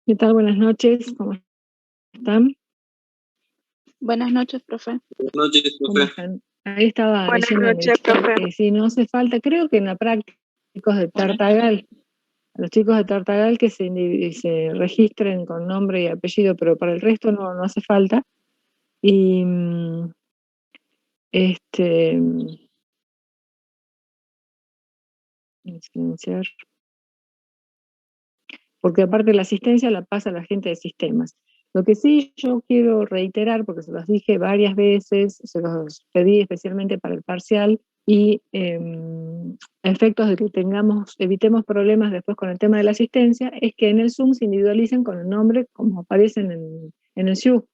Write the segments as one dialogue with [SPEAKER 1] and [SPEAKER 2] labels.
[SPEAKER 1] ¿Qué tal? Buenas noches, ¿cómo están?
[SPEAKER 2] Buenas noches, profe.
[SPEAKER 3] Buenas noches,
[SPEAKER 1] ¿Cómo
[SPEAKER 3] profe.
[SPEAKER 1] están? Ahí estaba
[SPEAKER 2] Buenas
[SPEAKER 1] leyendo en el
[SPEAKER 2] noches,
[SPEAKER 1] chat
[SPEAKER 2] profe.
[SPEAKER 1] que si no hace falta, creo que en la práctica, chicos de Tartagal, los chicos de Tartagal que se registren con nombre y apellido, pero para el resto no hace falta. Y silenciar. Porque aparte la asistencia la pasa la gente de sistemas. Lo que sí yo quiero reiterar, porque se los dije varias veces, se los pedí especialmente para el parcial, y a efectos de que evitemos problemas después con el tema de la asistencia, es que en el Zoom se individualicen con el nombre como aparecen en el SIU.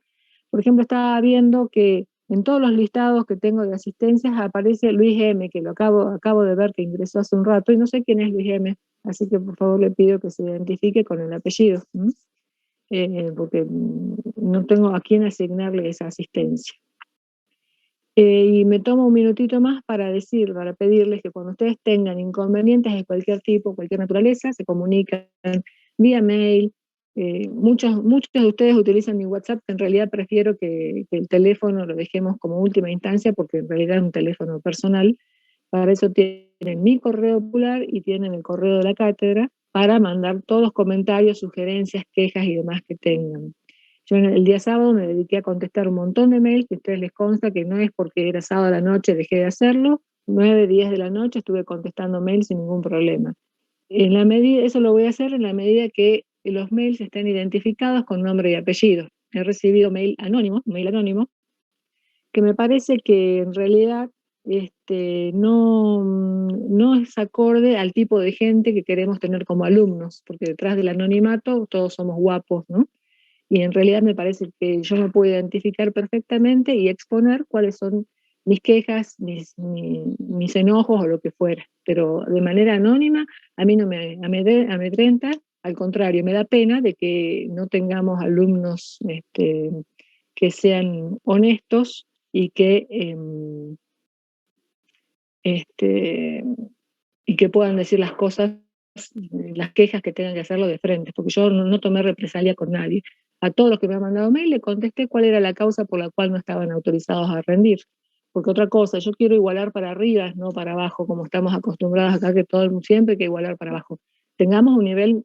[SPEAKER 1] Por ejemplo, estaba viendo que en todos los listados que tengo de asistencias aparece Luis M, que lo acabo de ver que ingresó hace un rato, y no sé quién es Luis M, así que por favor le pido que se identifique con el apellido, porque no tengo a quién asignarle esa asistencia. Y me tomo un minutito más para pedirles que cuando ustedes tengan inconvenientes de cualquier tipo, cualquier naturaleza, se comunican vía mail. Muchos de ustedes utilizan mi WhatsApp, que en realidad prefiero que el teléfono lo dejemos como última instancia, porque en realidad es un teléfono personal. Para eso tienen mi correo popular y tienen el correo de la cátedra para mandar todos los comentarios, sugerencias, quejas y demás que tengan. Yo el día sábado me dediqué a contestar un montón de mails, que a ustedes les consta que no es porque era sábado a la noche dejé de hacerlo, 9, 10 de la noche estuve contestando mails sin ningún problema. Eso lo voy a hacer en la medida que los mails estén identificados con nombre y apellido. He recibido mail anónimo, que me parece que en realidad no es acorde al tipo de gente que queremos tener como alumnos, porque detrás del anonimato todos somos guapos, ¿no? Y en realidad me parece que yo me puedo identificar perfectamente y exponer cuáles son mis quejas, mis enojos o lo que fuera, pero de manera anónima a mí no me amedrenta, al contrario, me da pena de que no tengamos alumnos que sean honestos y que puedan decir las cosas, las quejas que tengan que hacerlo de frente, porque yo no tomé represalia con nadie. A todos los que me han mandado mail le contesté cuál era la causa por la cual no estaban autorizados a rendir. Porque otra cosa, yo quiero igualar para arriba, no para abajo, como estamos acostumbrados acá, que todo siempre hay que igualar para abajo. Tengamos un nivel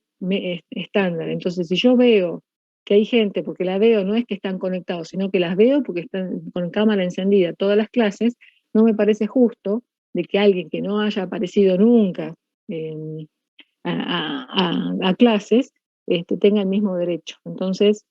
[SPEAKER 1] estándar. Entonces, si yo veo que hay gente, porque la veo, no es que están conectados, sino que las veo porque están con cámara encendida todas las clases, no me parece justo de que alguien que no haya aparecido nunca a clases tenga el mismo derecho. Entonces,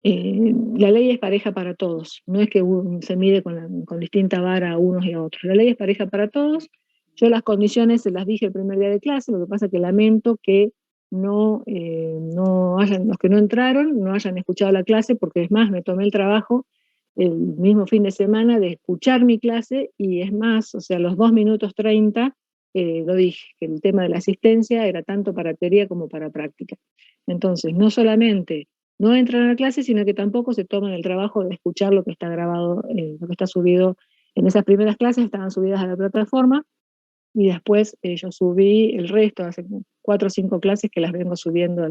[SPEAKER 1] la ley es pareja para todos, no es que se mide con distinta vara a unos y a otros. La ley es pareja para todos. Yo las condiciones se las dije el primer día de clase, lo que pasa es que lamento que los que no entraron no hayan escuchado la clase, porque es más, me tomé el trabajo el mismo fin de semana de escuchar mi clase, y es más, o sea, los 2 minutos 30 lo dije, que el tema de la asistencia era tanto para teoría como para práctica. Entonces, no solamente no entran a la clase, sino que tampoco se toman el trabajo de escuchar lo que está grabado, lo que está subido. En esas primeras clases estaban subidas a la plataforma, y después yo subí el resto, hace 4 o 5 clases que las vengo subiendo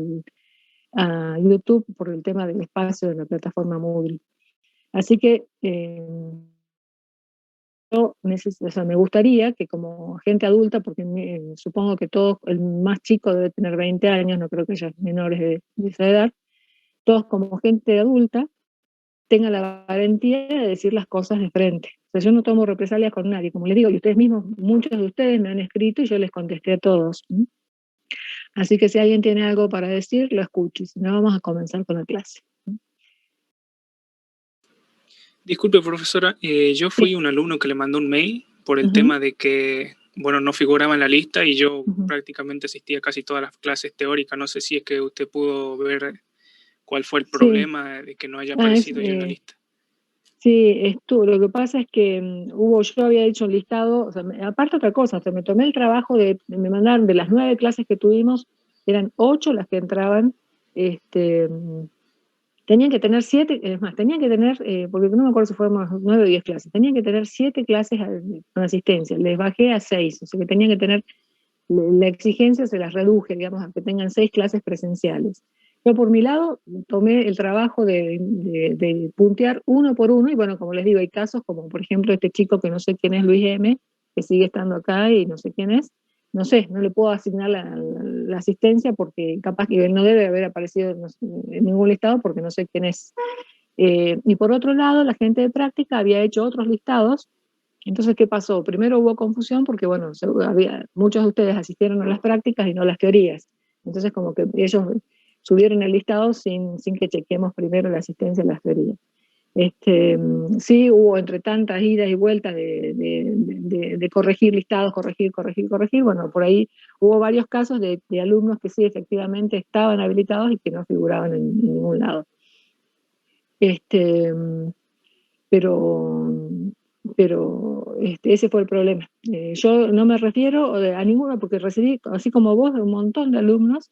[SPEAKER 1] a YouTube por el tema del espacio de la plataforma Moodle. Así que me gustaría que como gente adulta, porque supongo que todos, el más chico debe tener 20 años, no creo que haya menores de esa edad, todos como gente adulta tengan la valentía de decir las cosas de frente. O sea, yo no tomo represalias con nadie, como les digo, y ustedes mismos, muchos de ustedes me han escrito y yo les contesté a todos. Así que si alguien tiene algo para decir, lo escucho, y si no, vamos a comenzar con la clase.
[SPEAKER 4] Disculpe, profesora, yo fui un alumno que le mandó un mail por el tema de que, bueno, no figuraba en la lista, y yo prácticamente asistía a casi todas las clases teóricas. No sé si es que usted pudo ver cuál fue el problema de que no haya aparecido yo en la lista.
[SPEAKER 1] Sí, lo que pasa es que yo había hecho un listado, o sea, aparte otra cosa, o sea, me tomé el trabajo me mandaron de las 9 clases que tuvimos, eran 8 las que entraban, tenían que tener 7, es más, tenían que tener, porque no me acuerdo si fueron 9 o 10 clases, tenían que tener 7 clases con asistencia, les bajé a 6, o sea que tenían que tener, la exigencia se las reduje, digamos, a que tengan 6 clases presenciales. Yo por mi lado tomé el trabajo de puntear uno por uno, y bueno, como les digo, hay casos como por ejemplo este chico que no sé quién es, Luis M., que sigue estando acá y no sé quién es, no sé, no le puedo asignar la asistencia porque capaz que él no debe haber aparecido en ningún listado porque no sé quién es. Y por otro lado, la gente de práctica había hecho otros listados. Entonces, ¿qué pasó? Primero hubo confusión porque, bueno, muchos de ustedes asistieron a las prácticas y no a las teorías. Entonces, como que ellos subieron el listado sin que chequemos primero la asistencia a las teorías. Sí hubo entre tantas idas y vueltas de corregir listados, corregir. Bueno, por ahí hubo varios casos de alumnos que sí efectivamente estaban habilitados y que no figuraban en ningún lado. Pero ese fue el problema. Yo no me refiero a ninguno, porque recibí, así como vos, un montón de alumnos,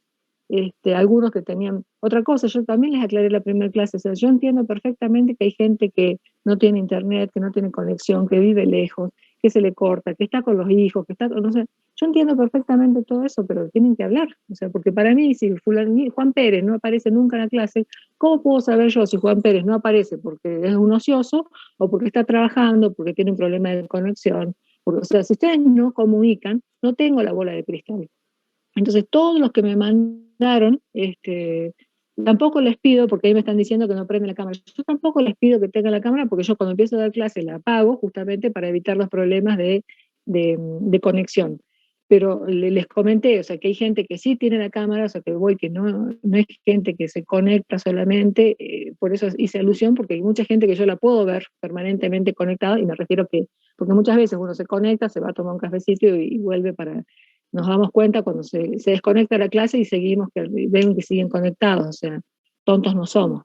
[SPEAKER 1] algunos que tenían otra cosa. Yo también les aclaré la primera clase. O sea, yo entiendo perfectamente que hay gente que no tiene internet, que no tiene conexión, que vive lejos, que se le corta, que está con los hijos, que está, no sé. Yo entiendo perfectamente todo eso, pero tienen que hablar. O sea, porque para mí, si Juan Pérez no aparece nunca en la clase, ¿cómo puedo saber yo si Juan Pérez no aparece porque es un ocioso o porque está trabajando, porque tiene un problema de conexión? Porque, o sea, si ustedes no comunican, no tengo la bola de cristal. Entonces, todos los que me mandaron, tampoco les pido, porque ahí me están diciendo que no prende la cámara, yo tampoco les pido que tengan la cámara, porque yo cuando empiezo a dar clase la apago, justamente para evitar los problemas de conexión. Pero les comenté, o sea, que hay gente que sí tiene la cámara, o sea, que que no es gente que se conecta solamente, por eso hice alusión, porque hay mucha gente que yo la puedo ver permanentemente conectada, y me refiero porque muchas veces uno se conecta, se va a tomar un cafecito y vuelve nos damos cuenta cuando se desconecta la clase y seguimos, que ven que siguen conectados, o sea, tontos no somos.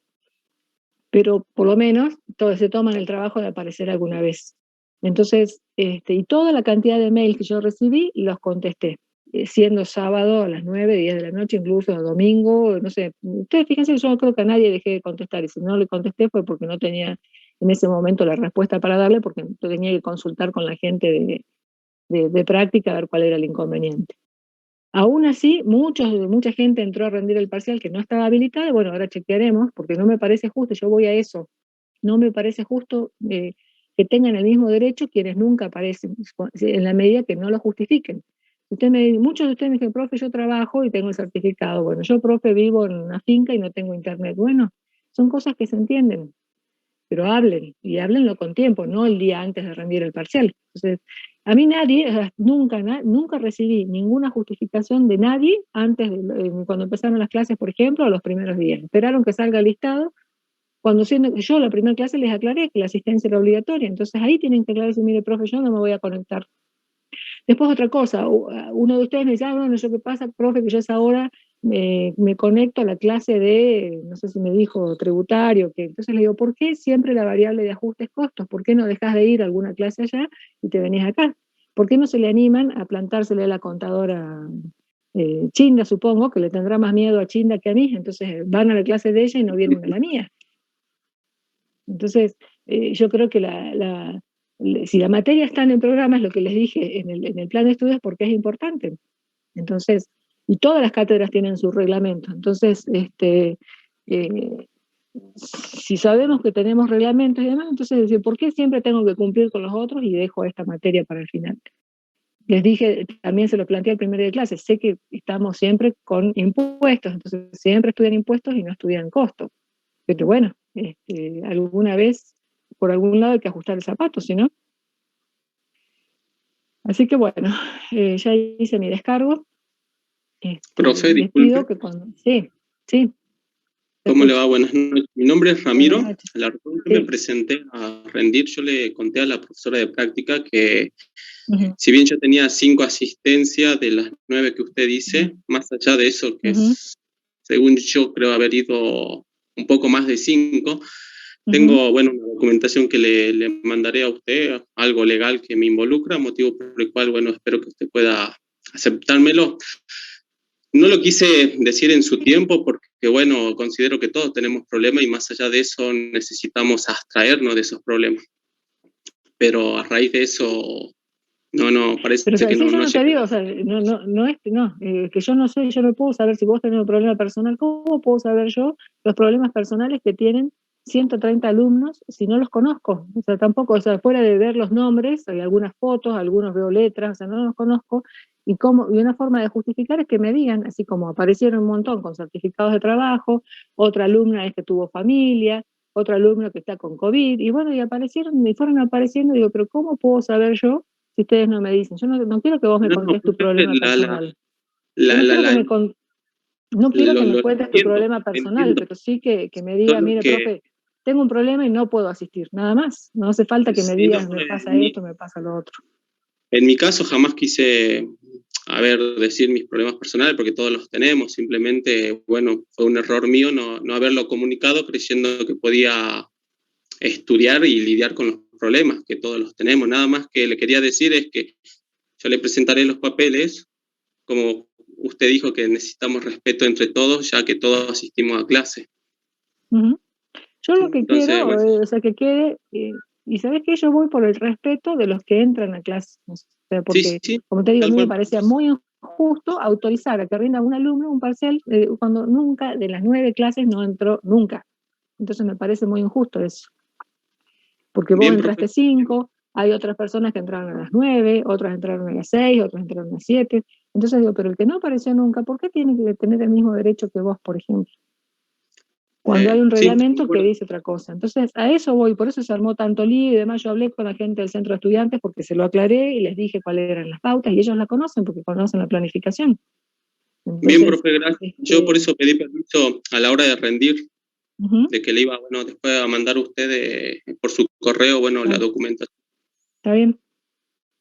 [SPEAKER 1] Pero por lo menos todos se toman el trabajo de aparecer alguna vez. Entonces, y toda la cantidad de mails que yo recibí, los contesté, siendo sábado a las 9, 10 de la noche, incluso domingo, no sé. Ustedes fíjense, yo no creo que a nadie dejé de contestar, y si no le contesté fue porque no tenía en ese momento la respuesta para darle, porque tenía que consultar con la gente de práctica a ver cuál era el inconveniente. Aún así, mucha gente entró a rendir el parcial que no estaba habilitada. Bueno, ahora chequearemos, porque no me parece justo, yo voy a eso, no me parece justo que tengan el mismo derecho quienes nunca aparecen, en la medida que no lo justifiquen. Muchos de ustedes me dicen, profe, yo trabajo y tengo el certificado. Bueno, yo, profe, vivo en una finca y no tengo internet. Bueno, son cosas que se entienden, pero hablen, y háblenlo con tiempo, no el día antes de rendir el parcial. Entonces, a mí nadie, nunca recibí ninguna justificación de nadie antes cuando empezaron las clases, por ejemplo, a los primeros días. Esperaron que salga el listado, cuando siendo que yo la primera clase les aclaré que la asistencia era obligatoria, entonces ahí tienen que aclararse, mire, profe, yo no me voy a conectar. Después otra cosa, uno de ustedes me dice, bueno, ¿yo qué pasa, profe, que yo a esa hora me conecto a la clase de, no sé si me dijo, tributario, que entonces le digo, ¿por qué siempre la variable de ajustes costos? ¿Por qué no dejas de ir a alguna clase allá y te venís acá? ¿Por qué no se le animan a plantársele a la contadora Chinda, supongo, que le tendrá más miedo a Chinda que a mí? Entonces van a la clase de ella y no vienen a la mía. Entonces, yo creo que si la materia está en el programa, es lo que les dije en el plan de estudios, porque es importante. Entonces, y todas las cátedras tienen su reglamento. Entonces, si sabemos que tenemos reglamentos y demás, entonces decir, ¿por qué siempre tengo que cumplir con los otros y dejo esta materia para el final? Les dije, también se lo planteé el primer día de clase, sé que estamos siempre con impuestos, entonces siempre estudian impuestos y no estudian costos. Pero bueno, alguna vez, por algún lado hay que ajustar el zapato, ¿sí no? Así que bueno, ya hice mi descargo.
[SPEAKER 3] Profe,
[SPEAKER 1] Les pido
[SPEAKER 3] disculpe.
[SPEAKER 1] que sí.
[SPEAKER 3] ¿Cómo le va? Buenas noches. Mi nombre es Ramiro.
[SPEAKER 1] A
[SPEAKER 3] la razón que me presenté a rendir, yo le conté a la profesora de práctica que si bien yo tenía 5 asistencias de las 9 que usted dice, más allá de eso, que según yo creo haber ido un poco más de 5, tengo, bueno, una documentación que le mandaré a usted, algo legal que me involucra, motivo por el cual, bueno, espero que usted pueda aceptármelo. No lo quise decir en su tiempo porque, bueno, considero que todos tenemos problemas y más allá de eso necesitamos abstraernos de esos problemas. Pero a raíz de eso No, parece
[SPEAKER 1] Pero, o sea,
[SPEAKER 3] que
[SPEAKER 1] sí,
[SPEAKER 3] no,
[SPEAKER 1] yo
[SPEAKER 3] no
[SPEAKER 1] no te
[SPEAKER 3] llega.
[SPEAKER 1] digo, o sea, que yo no sé, yo no puedo saber si vos tenés un problema personal, ¿cómo puedo saber yo los problemas personales que tienen 130 alumnos si no los conozco? O sea, tampoco, o sea, fuera de ver los nombres, hay algunas fotos, algunos veo letras, o sea, no los conozco, y una forma de justificar es que me digan, así como aparecieron un montón con certificados de trabajo, otra alumna es que tuvo familia, otro alumno que está con COVID, y bueno, y aparecieron, y fueron apareciendo, digo, pero ¿cómo puedo saber yo si ustedes no me dicen? Yo no quiero que vos me contés tu problema personal. Yo no quiero que no quiero que me cuentes tu problema personal,
[SPEAKER 3] entiendo.
[SPEAKER 1] pero sí que me digas,
[SPEAKER 3] Solo
[SPEAKER 1] mire,
[SPEAKER 3] que
[SPEAKER 1] profe, tengo un problema y no puedo asistir, nada más. No hace falta que me
[SPEAKER 3] sí, no,
[SPEAKER 1] digas, me pasa esto, me pasa lo otro.
[SPEAKER 3] en mi caso jamás quise, decir mis problemas personales, porque todos los tenemos, simplemente, bueno, fue un error mío no haberlo comunicado creyendo que podía estudiar y lidiar con los problemas, que todos los tenemos. Nada más que le quería decir es que yo le presentaré los papeles, como usted dijo que necesitamos respeto entre todos, ya que todos asistimos a clase.
[SPEAKER 1] Yo lo que
[SPEAKER 3] Entonces,
[SPEAKER 1] quiero,
[SPEAKER 3] bueno,
[SPEAKER 1] o sea, que quede, y sabes que yo voy por el respeto de los que entran a clase, o sea, porque,
[SPEAKER 3] sí,
[SPEAKER 1] como te digo, a
[SPEAKER 3] tal
[SPEAKER 1] mí me
[SPEAKER 3] cual.
[SPEAKER 1] parecía muy injusto autorizar a que rinda un alumno un parcial cuando nunca, de las 9 clases, no entró nunca. Entonces me parece muy injusto eso. Porque vos
[SPEAKER 3] Bien,
[SPEAKER 1] entraste
[SPEAKER 3] profe.
[SPEAKER 1] 5, hay otras personas que entraron a las 9, otras entraron a las 6, otras entraron a las 7. Entonces digo, pero el que no apareció nunca, ¿por qué tiene que tener el mismo derecho que vos, por ejemplo? Cuando hay un
[SPEAKER 3] Sí,
[SPEAKER 1] reglamento que dice otra cosa. Entonces, a eso voy, por eso se armó tanto lío y demás. Yo hablé con la gente del centro de estudiantes porque se lo aclaré y les dije cuáles eran las pautas y ellos la conocen porque conocen la planificación. Entonces,
[SPEAKER 3] bien, profe, gracias. Yo por eso pedí permiso a la hora de rendir, de que le iba, bueno, después a mandar a usted por su correo, bueno, la documentación.
[SPEAKER 1] Está bien.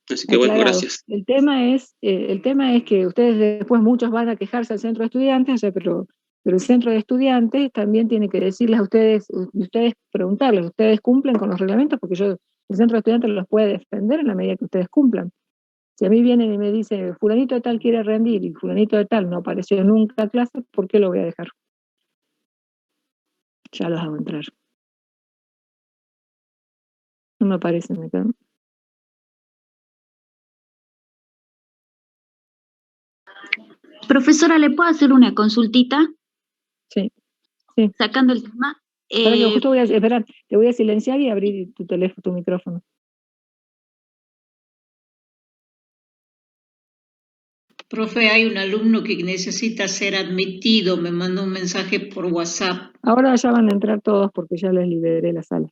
[SPEAKER 3] Así que bueno,
[SPEAKER 1] Aclarado.
[SPEAKER 3] gracias.
[SPEAKER 1] El tema es que ustedes después muchos van a quejarse al centro de estudiantes, o sea, pero el centro de estudiantes también tiene que decirles a ustedes, y ustedes preguntarles, ¿ustedes cumplen con los reglamentos? Porque el centro de estudiantes los puede defender en la medida que ustedes cumplan. Si a mí vienen y me dicen, fulanito de tal quiere rendir y fulanito de tal no apareció nunca a clase, ¿por qué lo voy a dejar? Ya los hago entrar. No me parece, me quedo.
[SPEAKER 5] Profesora, ¿le puedo hacer una consultita?
[SPEAKER 1] Sí.
[SPEAKER 5] Sacando el tema.
[SPEAKER 1] Para que justo esperar, te voy a silenciar y abrir tu teléfono, tu micrófono.
[SPEAKER 6] Profe, hay un alumno que necesita ser admitido, me mandó un mensaje por WhatsApp.
[SPEAKER 1] Ahora ya van a entrar todos porque ya les liberé la sala.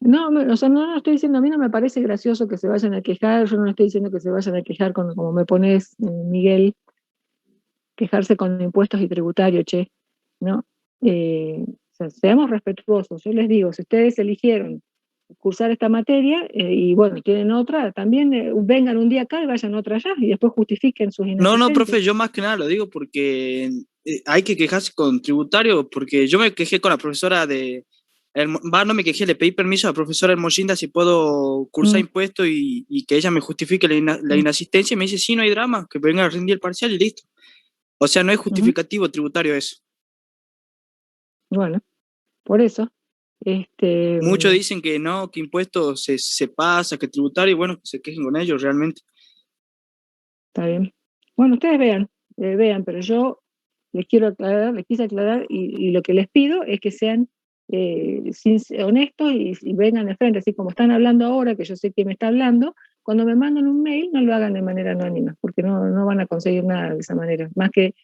[SPEAKER 1] No, o sea, no estoy diciendo, a mí no me parece gracioso que se vayan a quejar, yo no estoy diciendo que se vayan a quejar como me pones, Miguel, quejarse con impuestos y tributario, che, ¿no? O sea, seamos respetuosos, yo les digo, si ustedes eligieron cursar esta materia y bueno, tienen otra, también vengan un día acá y vayan otra allá y después justifiquen sus inasistencias.
[SPEAKER 7] No, profe, yo más que nada lo digo porque hay que quejarse con tributario, porque yo me quejé con la profesora no me quejé, le pedí permiso a la profesora Hermosinda si puedo cursar impuestos y que ella me justifique la inasistencia y me dice, sí, no hay drama, que venga a rendir el parcial y listo. O sea, no es justificativo tributario eso.
[SPEAKER 1] Bueno, por eso.
[SPEAKER 7] Muchos dicen que no, que impuestos se pasa, que tributario, y bueno, que se quejen con ellos realmente.
[SPEAKER 1] Está bien. Bueno, ustedes vean, pero yo les quise aclarar y lo que les pido es que sean honestos y vengan de frente, así como están hablando ahora, que yo sé quién me está hablando, cuando me mandan un mail no lo hagan de manera anónima, porque no van a conseguir nada de esa manera. Más que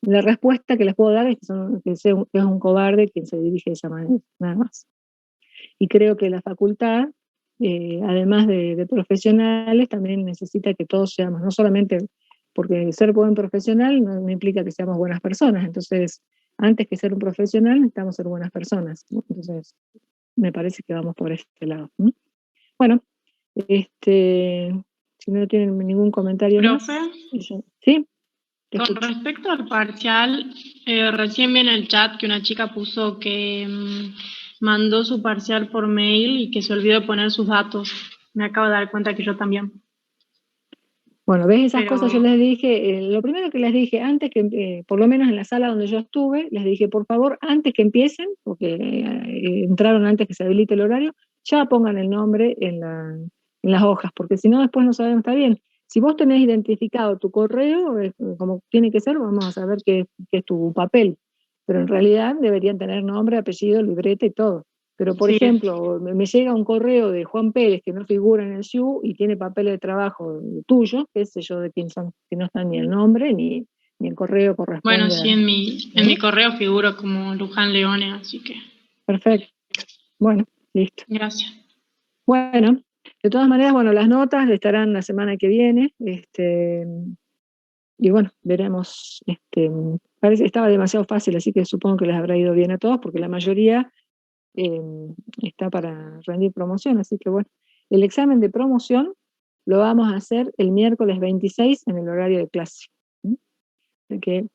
[SPEAKER 1] la respuesta que les puedo dar es que es un cobarde quien se dirige de esa manera, nada más. Y creo que la facultad, además de profesionales, también necesita que todos seamos, no solamente porque ser buen profesional no implica que seamos buenas personas, entonces antes que ser un profesional necesitamos ser buenas personas, ¿no? Entonces me parece que vamos por este lado. Bueno, si no tienen ningún comentario más. ¿Sí?
[SPEAKER 8] Con respecto al parcial, recién vi en el chat que una chica puso que mandó su parcial por mail y que se olvidó de poner sus datos. Me acabo de dar cuenta que yo también.
[SPEAKER 1] Bueno, ves esas cosas, yo les dije, lo primero que les dije, antes que, por lo menos en la sala donde yo estuve, les dije, por favor, antes que empiecen, porque entraron antes que se habilite el horario, ya pongan el nombre en las hojas, porque si no después no sabemos, está bien. Si vos tenés identificado tu correo, como tiene que ser, vamos a saber qué es tu papel, pero en realidad deberían tener nombre, apellido, libreta y todo. Pero, por ejemplo, me llega un correo de Juan Pérez que no figura en el SIU y tiene papeles de trabajo tuyo, qué sé yo de quién son, que no está ni el nombre ni el correo corresponde.
[SPEAKER 8] Bueno, sí, en mi correo figuro como Luján Leone, así que...
[SPEAKER 1] Perfecto. Bueno, listo.
[SPEAKER 8] Gracias.
[SPEAKER 1] Bueno, de todas maneras, bueno, las notas estarán la semana que viene, y bueno, veremos, parece que estaba demasiado fácil, así que supongo que les habrá ido bien a todos, porque la mayoría... está para rendir promoción, así que bueno, el examen de promoción lo vamos a hacer el miércoles 26 en el horario de clase. Así que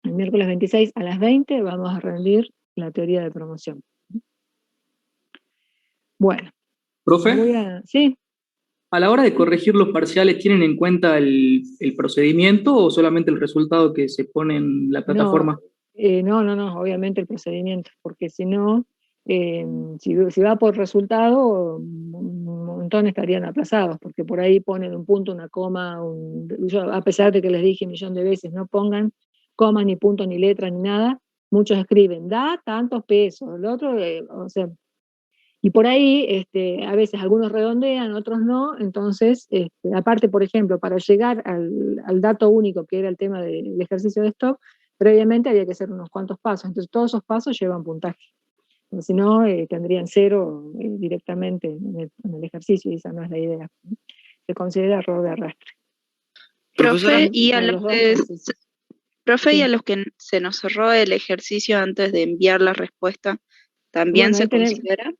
[SPEAKER 1] el miércoles 26 a las 20 vamos a rendir la teoría de promoción. Bueno.
[SPEAKER 9] ¿Profe?
[SPEAKER 1] Sí.
[SPEAKER 9] ¿A la hora de corregir los parciales tienen en cuenta el procedimiento o solamente el resultado que se pone en la plataforma?
[SPEAKER 1] No, obviamente el procedimiento, porque si no, si va por resultado, un montón estarían aplazados, porque por ahí ponen un punto, una coma, yo, a pesar de que les dije 1.000.000 de veces, no pongan comas, ni puntos, ni letras, ni nada, muchos escriben, da tantos pesos, el otro, o sea, y por ahí, a veces algunos redondean, otros no, entonces, aparte, por ejemplo, para llegar al dato único, que era el tema del ejercicio de stock, previamente había que hacer unos cuantos pasos, entonces todos esos pasos llevan puntaje. Si no, tendrían 0 directamente en el ejercicio, y esa no es la idea. Se considera error de arrastre.
[SPEAKER 2] Profe, y a los que se nos cerró el ejercicio antes de enviar la respuesta, ¿también se considera?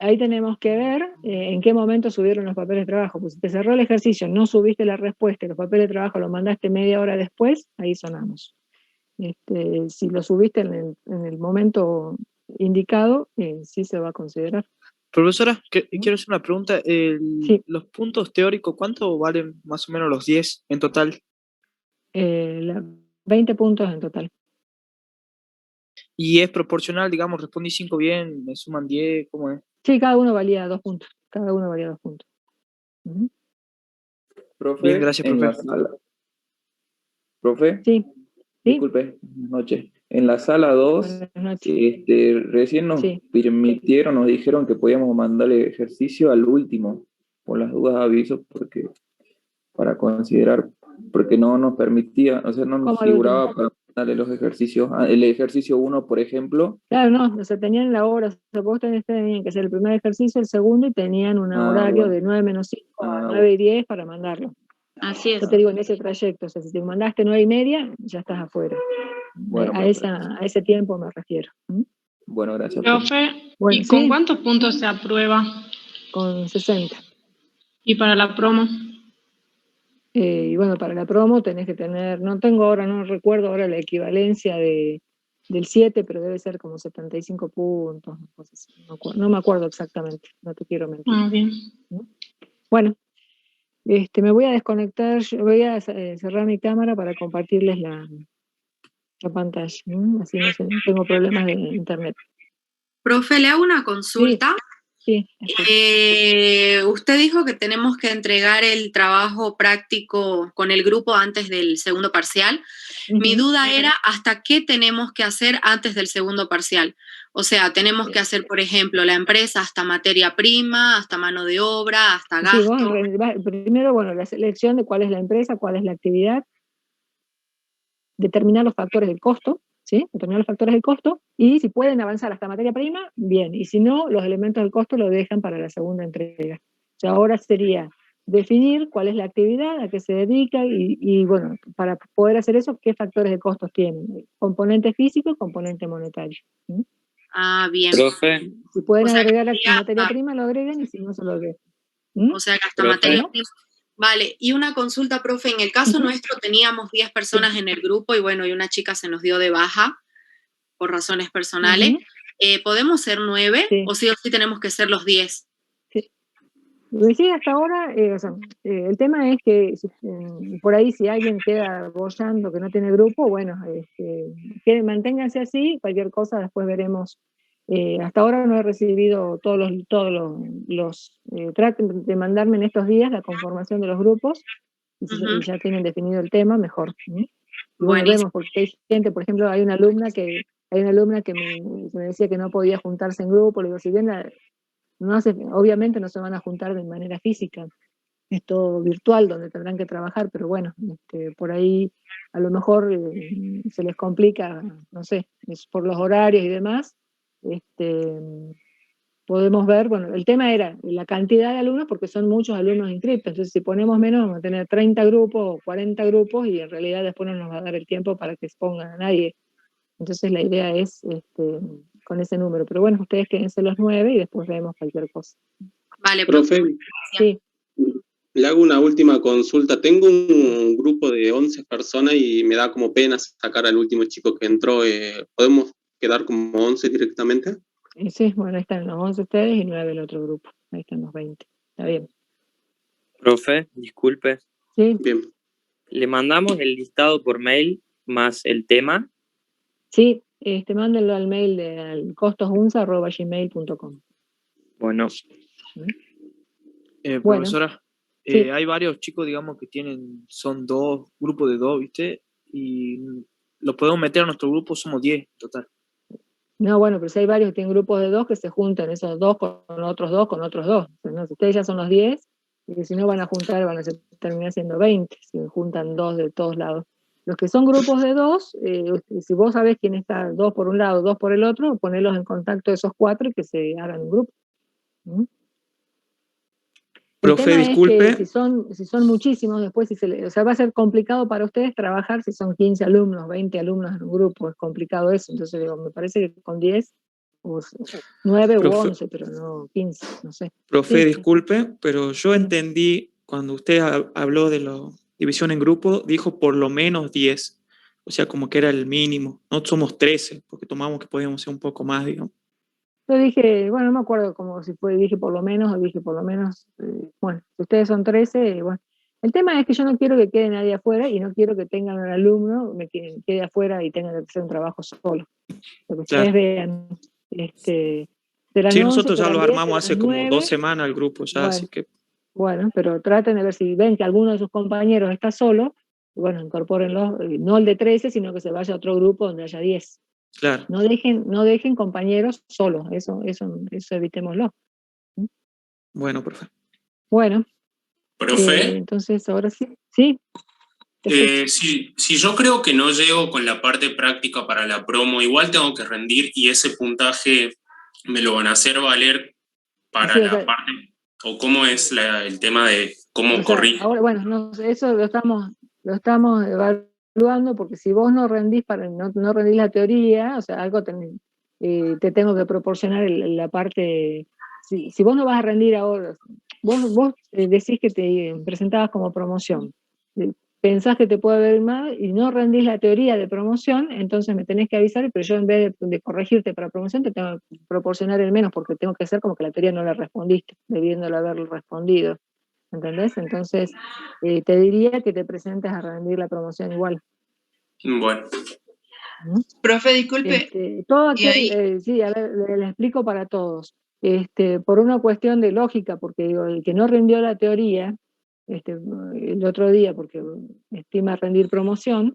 [SPEAKER 1] Ahí tenemos que ver en qué momento subieron los papeles de trabajo. Pues si te cerró el ejercicio, no subiste la respuesta y los papeles de trabajo los mandaste media hora después, ahí sonamos. Si lo subiste en el momento indicado, sí se va a considerar.
[SPEAKER 7] Profesora, quiero hacer una pregunta. Sí. Los puntos teóricos, ¿cuánto valen más o menos los 10 en total?
[SPEAKER 1] 20 puntos en total.
[SPEAKER 7] ¿Y es proporcional, digamos, respondí 5 bien, me suman 10, cómo es?
[SPEAKER 1] Sí, cada uno valía 2 puntos. Cada uno valía 2 puntos.
[SPEAKER 10] Profe,
[SPEAKER 7] bien, gracias, profe.
[SPEAKER 10] En la sala. Profe.
[SPEAKER 1] Sí.
[SPEAKER 10] Disculpe, buenas noches. En la sala 2, recién nos permitieron, nos dijeron que podíamos mandarle ejercicio al último, por las dudas aviso, para considerar, porque no nos permitía, o sea, no nos figuraba para mandarle los ejercicios. El ejercicio 1, por ejemplo.
[SPEAKER 1] Claro, no, o sea, tenían la hora, o sea, vos tenían que hacer el primer ejercicio, el segundo, y tenían un horario de 9 menos 5 a 9 y 10 para mandarlo.
[SPEAKER 2] Así es.
[SPEAKER 1] Yo te digo, en ese trayecto, o sea, si te mandaste 9 y media, ya estás afuera. Bueno, a ese tiempo me refiero.
[SPEAKER 10] Bueno, gracias.
[SPEAKER 8] Profe, ¿y con cuántos puntos se aprueba?
[SPEAKER 1] Con 60.
[SPEAKER 8] ¿Y para la promo?
[SPEAKER 1] Y bueno, para la promo tenés que tener, no recuerdo ahora la equivalencia del 7, pero debe ser como 75 puntos, cosas así. No me acuerdo exactamente, no te quiero mentir.
[SPEAKER 8] Bien.
[SPEAKER 1] Bueno. Me voy a desconectar, voy a cerrar mi cámara para compartirles la pantalla, así no tengo problemas de internet.
[SPEAKER 11] Profe, le hago una consulta.
[SPEAKER 1] Sí.
[SPEAKER 11] Usted dijo que tenemos que entregar el trabajo práctico con el grupo antes del segundo parcial. Mi duda era, ¿hasta qué tenemos que hacer antes del segundo parcial? O sea, tenemos que hacer, por ejemplo, la empresa hasta materia prima, hasta mano de obra, hasta gasto.
[SPEAKER 1] Sí, primero, bueno, la selección de cuál es la empresa, cuál es la actividad, determinar los factores del costo, ¿sí? Determinar los factores del costo, y si pueden avanzar hasta materia prima, bien, y si no, los elementos del costo lo dejan para la segunda entrega. O sea, ahora sería definir cuál es la actividad, a qué se dedica, y bueno, para poder hacer eso, qué factores de costos tienen, componente físico, componente monetario. ¿Sí?
[SPEAKER 11] Bien.
[SPEAKER 3] Profe.
[SPEAKER 1] Si pueden agregar la materia prima, lo agregan, y si no, se lo agregan.
[SPEAKER 11] O sea, que hasta materia prima. Vale, y una consulta, profe, en el caso nuestro teníamos 10 personas en el grupo, y bueno, y una chica se nos dio de baja por razones personales. ¿Podemos ser 9 o sí tenemos que ser los 10?
[SPEAKER 1] Sí. Sí, hasta ahora, el tema es que por ahí si alguien queda boyando que no tiene grupo, bueno, que manténganse así, cualquier cosa después veremos. Hasta ahora no he recibido traten de mandarme en estos días la conformación de los grupos, y si ya tienen definido el tema, mejor. Y bueno, vemos, porque hay gente, por ejemplo, hay una alumna que me decía que no podía juntarse en grupo. Le digo, si bien obviamente no se van a juntar de manera física, es todo virtual donde tendrán que trabajar, pero bueno, por ahí a lo mejor se les complica, no sé, por los horarios y demás. Podemos ver, bueno, el tema era la cantidad de alumnos, porque son muchos alumnos inscritos, entonces si ponemos menos vamos a tener 30 grupos o 40 grupos, y en realidad después no nos va a dar el tiempo para que expongan a nadie. Entonces la idea es con ese número, pero bueno, ustedes quédense los 9 y después vemos cualquier cosa.
[SPEAKER 11] Vale,
[SPEAKER 3] profe.
[SPEAKER 1] Sí.
[SPEAKER 3] Le hago una última consulta. Tengo un grupo de 11 personas y me da como pena sacar al último chico que entró. ¿Podemos quedar como 11 directamente?
[SPEAKER 1] Sí, bueno, ahí están los 11 ustedes y 9 el otro grupo. Ahí están los 20. Está bien.
[SPEAKER 12] Profe, disculpe.
[SPEAKER 1] Sí.
[SPEAKER 3] Bien.
[SPEAKER 12] ¿Le mandamos el listado por mail más el tema?
[SPEAKER 1] Sí, mándenlo al mail al costosunza@gmail.com.
[SPEAKER 12] Bueno.
[SPEAKER 7] Profesora,
[SPEAKER 1] sí.
[SPEAKER 7] Hay varios chicos, digamos, que son grupos de 2, ¿viste? Y los podemos meter a nuestro grupo, somos 10 total.
[SPEAKER 1] No, bueno, pero si hay varios que tienen grupos de 2, que se juntan esos 2 con otros 2 con otros 2. Entonces, ustedes ya son los 10, y si no van a juntar, terminar siendo 20, si juntan 2 de todos lados. Los que son grupos de 2, si vos sabés quién está 2 por un lado, 2 por el otro, ponerlos en contacto esos 4 y que se hagan un grupo.
[SPEAKER 4] Profe, disculpe.
[SPEAKER 1] Es que si son muchísimos, después va a ser complicado para ustedes trabajar si son 15 alumnos, 20 alumnos en un grupo, es complicado eso. Entonces me parece que con 10, o 9 u 11, pero no 15, no sé.
[SPEAKER 4] Profe, disculpe, pero yo entendí cuando usted habló de la división en grupo, dijo por lo menos 10, o sea, como que era el mínimo. No somos 13, porque tomamos que podíamos ser un poco más, digamos.
[SPEAKER 1] Yo dije, bueno, no me acuerdo como si dije por lo menos, o dije por lo menos, bueno, si ustedes son 13, bueno. El tema es que yo no quiero que quede nadie afuera, y no quiero que tengan un alumno que quede afuera y tenga que hacer un trabajo solo. Lo que ustedes vean.
[SPEAKER 4] Sí, nosotros ya lo armamos hace como 2 semanas el grupo, ya,
[SPEAKER 1] bueno,
[SPEAKER 4] así que...
[SPEAKER 1] Bueno, pero traten de ver si ven que alguno de sus compañeros está solo, bueno, incorpórenlo, no el de 13, sino que se vaya a otro grupo donde haya 10.
[SPEAKER 4] Claro.
[SPEAKER 1] No dejen compañeros solos, eso evitémoslo.
[SPEAKER 4] Bueno, profe.
[SPEAKER 1] Bueno.
[SPEAKER 13] ¿Profe?
[SPEAKER 1] Entonces, ahora sí. Sí.
[SPEAKER 13] Si yo creo que no llego con la parte práctica para la promo, igual tengo que rendir, y ese puntaje me lo van a hacer valer para la parte, o cómo es el tema de cómo corrige.
[SPEAKER 1] Ahora, bueno, eso lo estamos evaluando, porque si vos no rendís no rendís la teoría, o sea, algo te tengo que proporcionar la parte. Si vos no vas a rendir ahora, vos decís que te presentabas como promoción, pensás que te puede ver mal y no rendís la teoría de promoción, entonces me tenés que avisar, pero yo en vez de corregirte para promoción te tengo que proporcionar el menos, porque tengo que hacer como que la teoría no la respondiste, debiéndolo haber respondido. ¿Entendés? Entonces, te diría que te presentes a rendir la promoción igual.
[SPEAKER 13] Bueno.
[SPEAKER 14] Profe, disculpe.
[SPEAKER 1] Todo aquí, sí, a ver, le explico para todos. Por una cuestión de lógica, porque digo, el que no rindió la teoría el otro día, porque estima rendir promoción,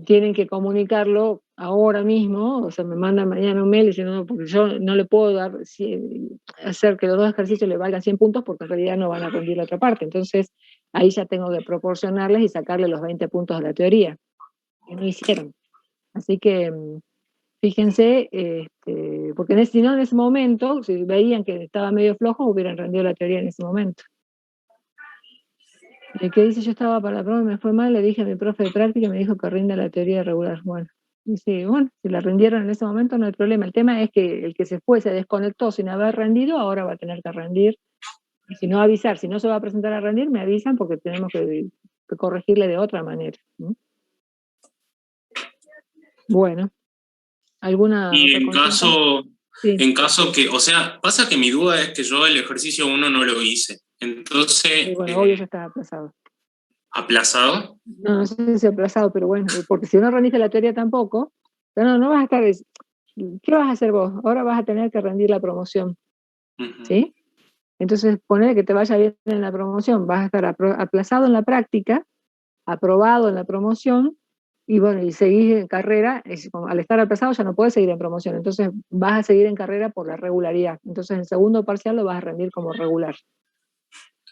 [SPEAKER 1] tienen que comunicarlo ahora mismo, o sea, me mandan mañana un mail diciendo, no, porque yo no le puedo hacer que los 2 ejercicios le valgan 100 puntos, porque en realidad no van a rendir la otra parte. Entonces, ahí ya tengo que proporcionarles y sacarle los 20 puntos de la teoría, que no hicieron. Así que, fíjense, porque si no en ese momento, si veían que estaba medio flojo, hubieran rendido la teoría en ese momento. El que dice yo estaba para la prueba y me fue mal, le dije a mi profe de práctica y me dijo que rinda la teoría regular. Bueno, y sí, bueno, si la rindieron en ese momento no hay problema. El tema es que el que se desconectó sin haber rendido, ahora va a tener que rendir. Y si no, avisar. Si no se va a presentar a rendir, me avisan, porque tenemos que corregirle de otra manera. Bueno, ¿alguna
[SPEAKER 13] y
[SPEAKER 1] otra
[SPEAKER 13] en
[SPEAKER 1] consulta?
[SPEAKER 13] caso, en caso que, o sea, pasa que mi duda es que yo el ejercicio 1 no lo hice, entonces...
[SPEAKER 1] Y bueno, obvio ya está aplazado.
[SPEAKER 13] ¿Aplazado?
[SPEAKER 1] No, no sé si aplazado, pero bueno, porque si no rendiste la teoría tampoco, no vas a estar... ¿Qué vas a hacer vos? Ahora vas a tener que rendir la promoción, ¿sí? Entonces, poner que te vaya bien en la promoción, vas a estar aplazado en la práctica, aprobado en la promoción, y bueno, y seguís en carrera, al estar aplazado ya no puedes seguir en promoción, entonces vas a seguir en carrera por la regularidad, entonces el segundo parcial lo vas a rendir como regular.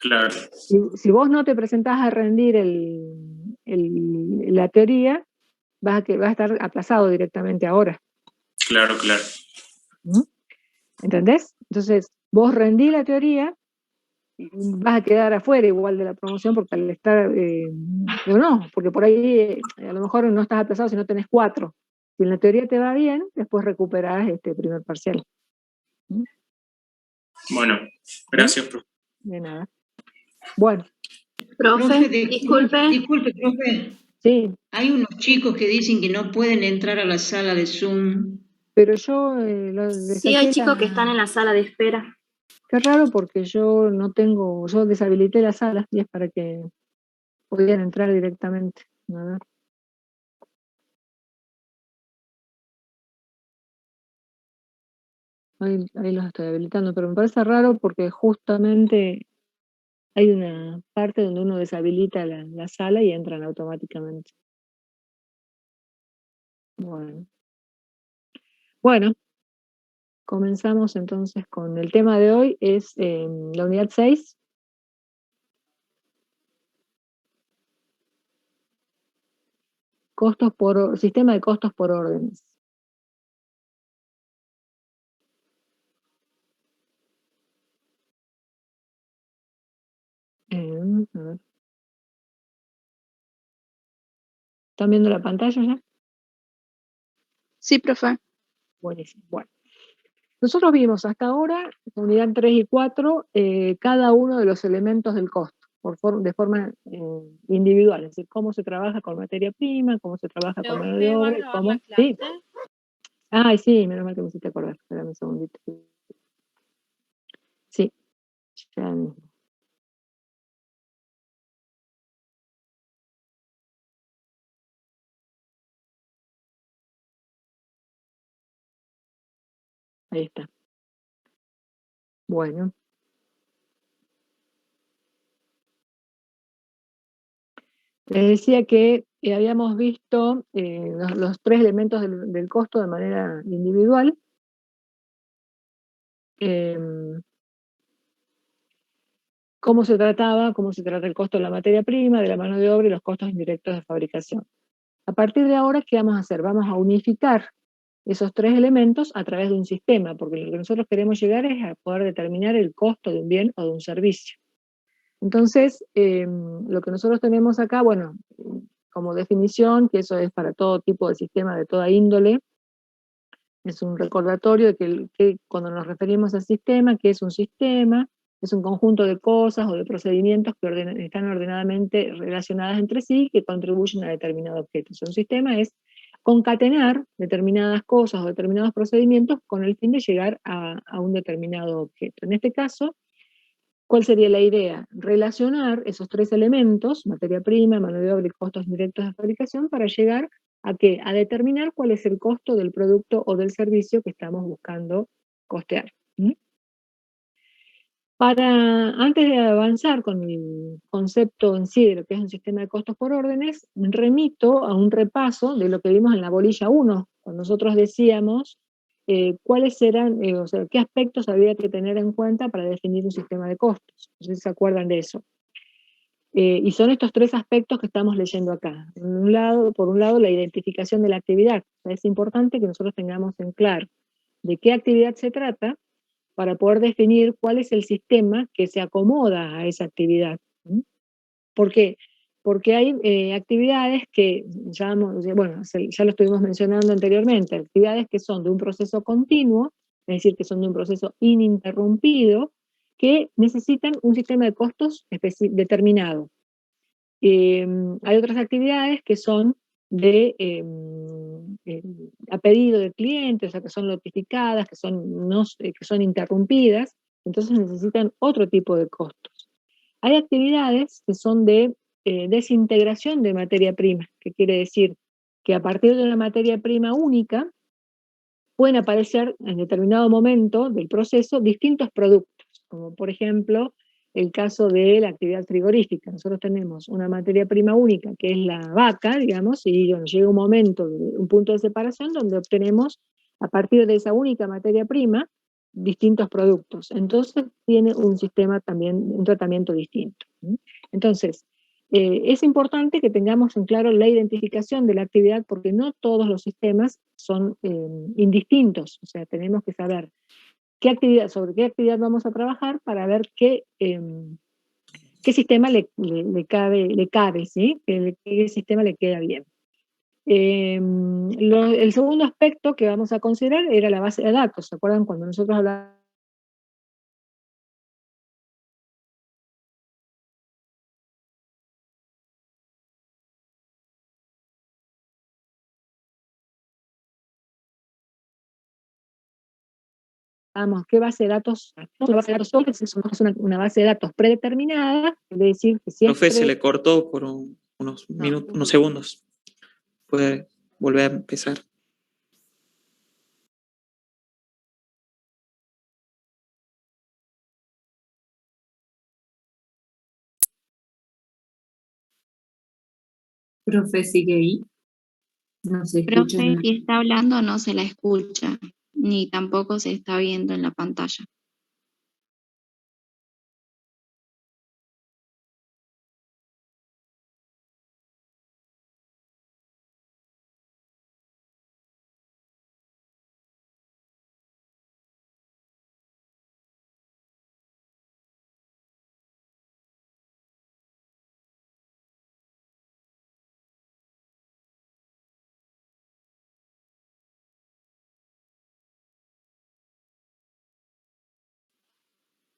[SPEAKER 13] Claro.
[SPEAKER 1] Si vos no te presentás a rendir la teoría, vas a estar aplazado directamente ahora.
[SPEAKER 13] Claro, claro.
[SPEAKER 1] ¿Entendés? Entonces, vos rendí la teoría, vas a quedar afuera igual de la promoción porque al estar, pero no, porque por ahí a lo mejor no estás aplazado si no tenés 4. Si en la teoría te va bien, después recuperás este primer parcial.
[SPEAKER 13] Bueno, gracias, profe.
[SPEAKER 1] De nada. Bueno.
[SPEAKER 5] Profe, disculpe.
[SPEAKER 6] Disculpe, profe.
[SPEAKER 1] Sí.
[SPEAKER 6] Hay unos chicos que dicen que no pueden entrar a la sala de Zoom.
[SPEAKER 1] Pero yo...
[SPEAKER 5] sí, hay chicos que están en la sala de espera.
[SPEAKER 1] Qué raro porque yo yo deshabilité las salas y es para que podían entrar directamente. A ver. Ahí los estoy habilitando, pero me parece raro porque justamente hay una parte donde uno deshabilita la sala y entran automáticamente. Bueno, comenzamos entonces con el tema de hoy, es la unidad 6. Sistema de costos por órdenes. A ver. ¿Están viendo la pantalla ya?
[SPEAKER 2] Sí, profe.
[SPEAKER 1] Buenísimo. Bueno. Nosotros vimos hasta ahora, unidad 3 y 4, cada uno de los elementos del costo, de forma individual, es decir, cómo se trabaja con materia prima, cómo se trabaja con mano de obra, cómo... Sí. Ay, sí, menos mal que me hiciste acordar. Espérame un segundito. Sí. Ya mismo. Ahí está. Bueno. Les decía que habíamos visto los 3 elementos del costo de manera individual. Cómo se trata el costo de la materia prima, de la mano de obra y los costos indirectos de fabricación. A partir de ahora, ¿qué vamos a hacer? Vamos a unificar esos 3 elementos a través de un sistema, porque lo que nosotros queremos llegar es a poder determinar el costo de un bien o de un servicio. Entonces, lo que nosotros tenemos acá, bueno, como definición, que eso es para todo tipo de sistema de toda índole, es un recordatorio de que cuando nos referimos al sistema, ¿qué es un sistema? Es un conjunto de cosas o de procedimientos que están ordenadamente relacionadas entre sí que contribuyen a determinado objeto. O sea, un sistema es concatenar determinadas cosas o determinados procedimientos con el fin de llegar a un determinado objeto. En este caso, ¿cuál sería la idea? Relacionar esos 3 elementos, materia prima, mano de obra y costos indirectos de fabricación, para llegar a ¿qué? A determinar cuál es el costo del producto o del servicio que estamos buscando costear. Antes de avanzar con el concepto en sí de lo que es un sistema de costos por órdenes, remito a un repaso de lo que vimos en la bolilla 1, cuando nosotros decíamos cuáles eran, o sea, qué aspectos había que tener en cuenta para definir un sistema de costos. No sé si se acuerdan de eso. Y son estos 3 aspectos que estamos leyendo acá. Por un lado, la identificación de la actividad. O sea, es importante que nosotros tengamos en claro de qué actividad se trata, para poder definir cuál es el sistema que se acomoda a esa actividad. ¿Por qué? Porque hay actividades que, ya lo estuvimos mencionando anteriormente, actividades que son de un proceso continuo, es decir, que son de un proceso ininterrumpido, que necesitan un sistema de costos determinado. Hay otras actividades que son de a pedido del cliente, o sea, que son notificadas, que son interrumpidas, entonces necesitan otro tipo de costos. Hay actividades que son de desintegración de materia prima, que quiere decir que a partir de una materia prima única pueden aparecer en determinado momento del proceso distintos productos, como por ejemplo el caso de la actividad frigorífica. Nosotros tenemos una materia prima única, que es la vaca, digamos, y llega un momento, un punto de separación, donde obtenemos, a partir de esa única materia prima, distintos productos. Entonces tiene un sistema también, un tratamiento distinto. Entonces, es importante que tengamos en claro la identificación de la actividad, porque no todos los sistemas son indistintos. O sea, tenemos que saber sobre qué actividad vamos a trabajar para ver qué sistema le cabe, ¿sí? Qué sistema le queda bien. El segundo aspecto que vamos a considerar era la base de datos. ¿Se acuerdan cuando nosotros hablábamos? ¿Qué base de datos? La base de datos es una base de datos predeterminada, quiere decir que siempre...
[SPEAKER 15] Profe, se le cortó por unos minutos, unos segundos. Puede volver a empezar.
[SPEAKER 16] Profe, ¿sigue ahí? No se escucha.
[SPEAKER 17] Profe, si está hablando no se la escucha, ni tampoco se está viendo en la pantalla.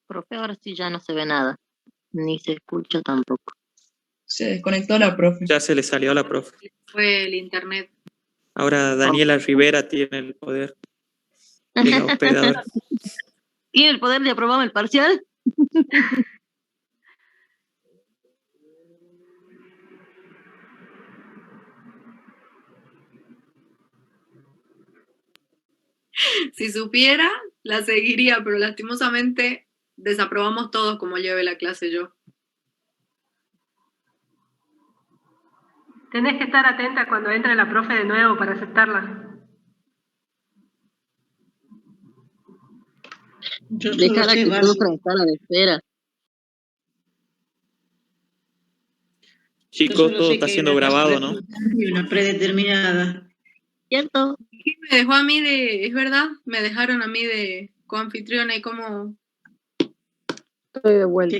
[SPEAKER 18] Profe, ahora sí ya no se ve nada, ni se escucha tampoco.
[SPEAKER 14] Se desconectó la profe.
[SPEAKER 15] Ya se le salió a la profe.
[SPEAKER 11] Fue el internet.
[SPEAKER 15] Ahora Daniela Rivera tiene el poder de la hospedadora.
[SPEAKER 18] ¿Tiene el poder de aprobarme el parcial?
[SPEAKER 11] Si supiera, la seguiría, pero lastimosamente desaprobamos todos como lleve la clase yo.
[SPEAKER 19] Tenés que estar atenta cuando entre la profe de nuevo para aceptarla.
[SPEAKER 18] Déjala que sufra en sala de espera.
[SPEAKER 15] Chicos, todo está siendo grabado, ¿no?
[SPEAKER 6] Una predeterminada.
[SPEAKER 18] ¿Cierto?
[SPEAKER 11] Me dejó a mí es verdad, me dejaron a mí de coanfitriona y como...
[SPEAKER 1] Estoy de vuelta.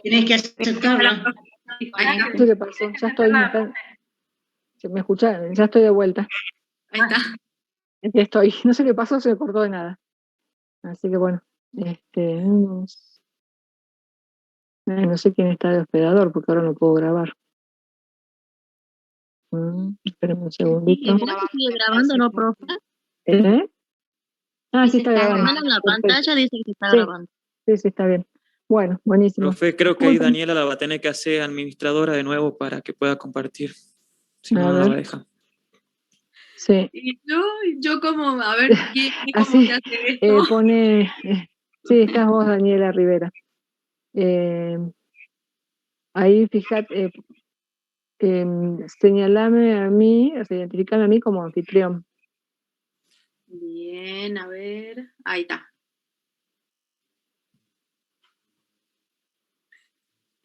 [SPEAKER 6] Tenés que aceptarla.
[SPEAKER 1] No sé qué pasó, ya estoy... ¿Me escuchan? Ya estoy de vuelta.
[SPEAKER 11] Ahí está.
[SPEAKER 1] Aquí estoy. No sé qué pasó, se me cortó de nada. Así que bueno, no sé quién está de hospedador, porque ahora no puedo grabar. Espérenme un segundito.
[SPEAKER 18] ¿Sigue grabando, no, profe?
[SPEAKER 1] Sí está grabando.
[SPEAKER 18] En la pantalla dice que está grabando.
[SPEAKER 1] Sí, está bien. Bueno, buenísimo.
[SPEAKER 15] Profe, creo que ahí Daniela la va a tener que hacer administradora de nuevo para que pueda compartir. Si no, no la va a dejar.
[SPEAKER 1] Sí.
[SPEAKER 11] Y yo como, a ver, ¿cómo se hace esto?
[SPEAKER 1] Sí, estás vos, Daniela Rivera. Ahí, fíjate, señalame a mí, o sea, identificame a mí como anfitrión.
[SPEAKER 11] Bien, a ver, ahí está.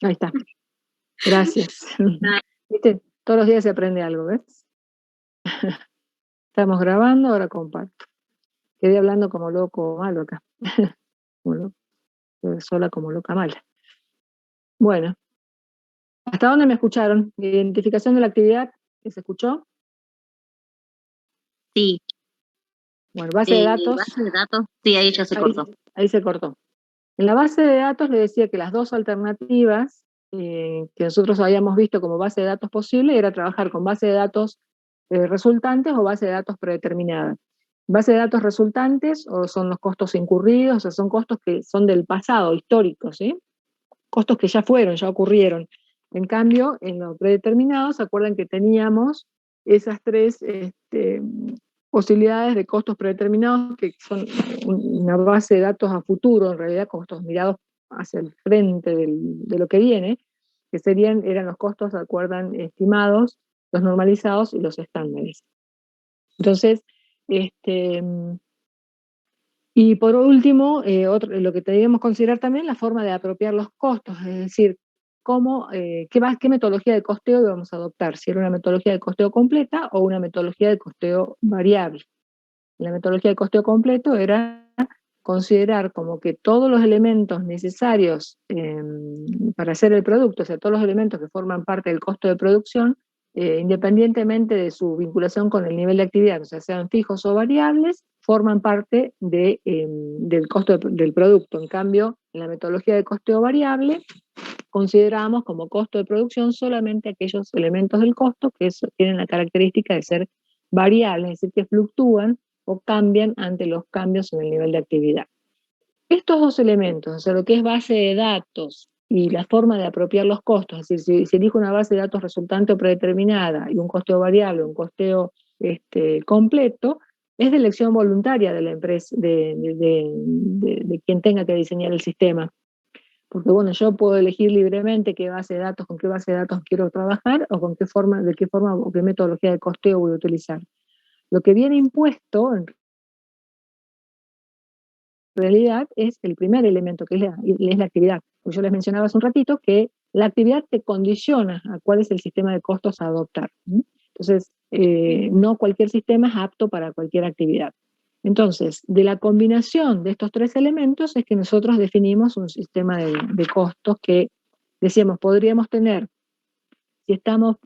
[SPEAKER 1] Ahí está. Gracias. ¿Viste? Todos los días se aprende algo, ¿ves? Estamos grabando, ahora comparto. Quedé hablando como loco malo acá. Sola como loca mala. Bueno. ¿Hasta dónde me escucharon? ¿Identificación de la actividad? ¿Que se escuchó?
[SPEAKER 18] Sí.
[SPEAKER 1] Bueno, base de datos.
[SPEAKER 18] Base de datos, sí, ahí ya se cortó.
[SPEAKER 1] Ahí se cortó. En la base de datos le decía que las dos alternativas que nosotros habíamos visto como base de datos posible era trabajar con base de datos resultantes o base de datos predeterminada. Base de datos resultantes o son los costos incurridos, o sea, son costos que son del pasado, históricos, ¿sí? Costos que ya fueron, ya ocurrieron. En cambio, en lo predeterminado, ¿se acuerdan que teníamos esas tres posibilidades de costos predeterminados, que son una base de datos a futuro, en realidad costos mirados hacia el frente de lo que viene, que eran los costos, ¿se acuerdan?, estimados, los normalizados y los estándares. Entonces, y por último, lo que debemos considerar también, la forma de apropiar los costos, es decir, qué metodología de costeo íbamos a adoptar, si era una metodología de costeo completa o una metodología de costeo variable. La metodología de costeo completo era considerar como que todos los elementos necesarios para hacer el producto, o sea, todos los elementos que forman parte del costo de producción, independientemente de su vinculación con el nivel de actividad, o sea, sean fijos o variables, forman parte del costo del producto. En cambio, en la metodología de costeo variable, consideramos como costo de producción solamente aquellos elementos del costo que tienen la característica de ser variables, es decir, que fluctúan o cambian ante los cambios en el nivel de actividad. Estos dos elementos, o sea, lo que es base de datos y la forma de apropiar los costos, es decir, si elijo una base de datos resultante o predeterminada y un costeo variable, un costeo completo, es de elección voluntaria de la empresa, de quien tenga que diseñar el sistema. Porque bueno, yo puedo elegir libremente con qué base de datos quiero trabajar, o de qué forma o qué metodología de costeo voy a utilizar. Lo que viene impuesto, en realidad, es el primer elemento, que es la actividad. Pues yo les mencionaba hace un ratito que la actividad te condiciona a cuál es el sistema de costos a adoptar. Entonces, no cualquier sistema es apto para cualquier actividad. Entonces, de la combinación de estos tres elementos es que nosotros definimos un sistema de costos que, decíamos, podríamos tener, si estamos,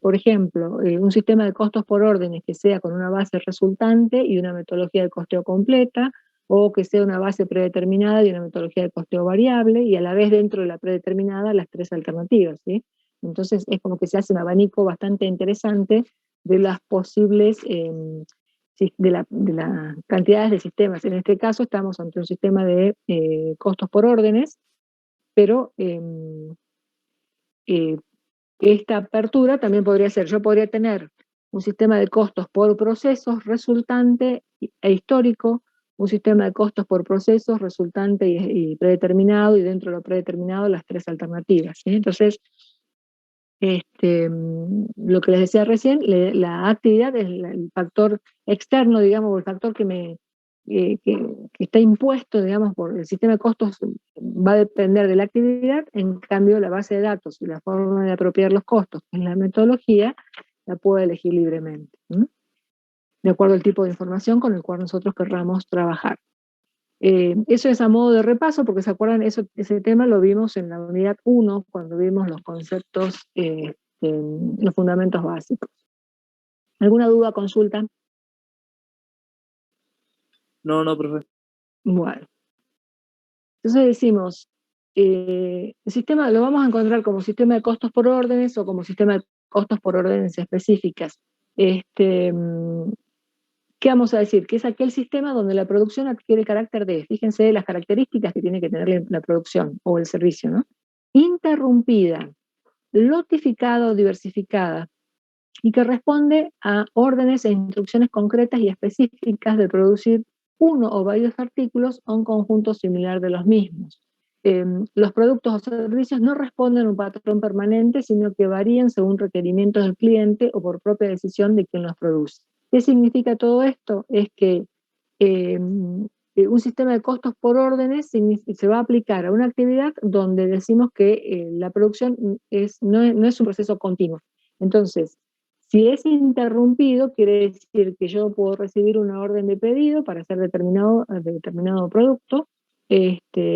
[SPEAKER 1] por ejemplo, un sistema de costos por órdenes que sea con una base resultante y una metodología de costeo completa, o que sea una base predeterminada y una metodología de costeo variable, y a la vez dentro de la predeterminada las tres alternativas, ¿sí? Entonces es como que se hace un abanico bastante interesante de las posibles, de las cantidades de sistemas. En este caso estamos ante un sistema de costos por órdenes, pero esta apertura también podría ser, yo podría tener un sistema de costos por procesos resultante e histórico, un sistema de costos por procesos resultante y predeterminado, y dentro de lo predeterminado las tres alternativas, ¿sí? Entonces, lo que les decía recién, la actividad es el factor externo, digamos, o el factor que está impuesto, digamos, por el sistema de costos, va a depender de la actividad. En cambio, la base de datos y la forma de apropiar los costos, que es la metodología, la puedo elegir libremente, de acuerdo al tipo de información con el cual nosotros querramos trabajar. Eso es a modo de repaso, porque se acuerdan, ese tema lo vimos en la unidad 1, cuando vimos los conceptos, los fundamentos básicos. ¿Alguna duda, consulta?
[SPEAKER 7] No, profe.
[SPEAKER 1] Bueno. Entonces decimos, el sistema lo vamos a encontrar como sistema de costos por órdenes o como sistema de costos por órdenes específicas. ¿Qué vamos a decir? Que es aquel sistema donde la producción adquiere carácter de, fíjense las características que tiene que tener la producción o el servicio, ¿no? Interrumpida, lotificada o diversificada, y que responde a órdenes e instrucciones concretas y específicas de producir uno o varios artículos o un conjunto similar de los mismos. Los productos o servicios no responden a un patrón permanente, sino que varían según requerimientos del cliente o por propia decisión de quien los produce. ¿Qué significa todo esto? Es que un sistema de costos por órdenes se va a aplicar a una actividad donde decimos que la producción no es un proceso continuo. Entonces, si es interrumpido, quiere decir que yo puedo recibir una orden de pedido para hacer determinado producto,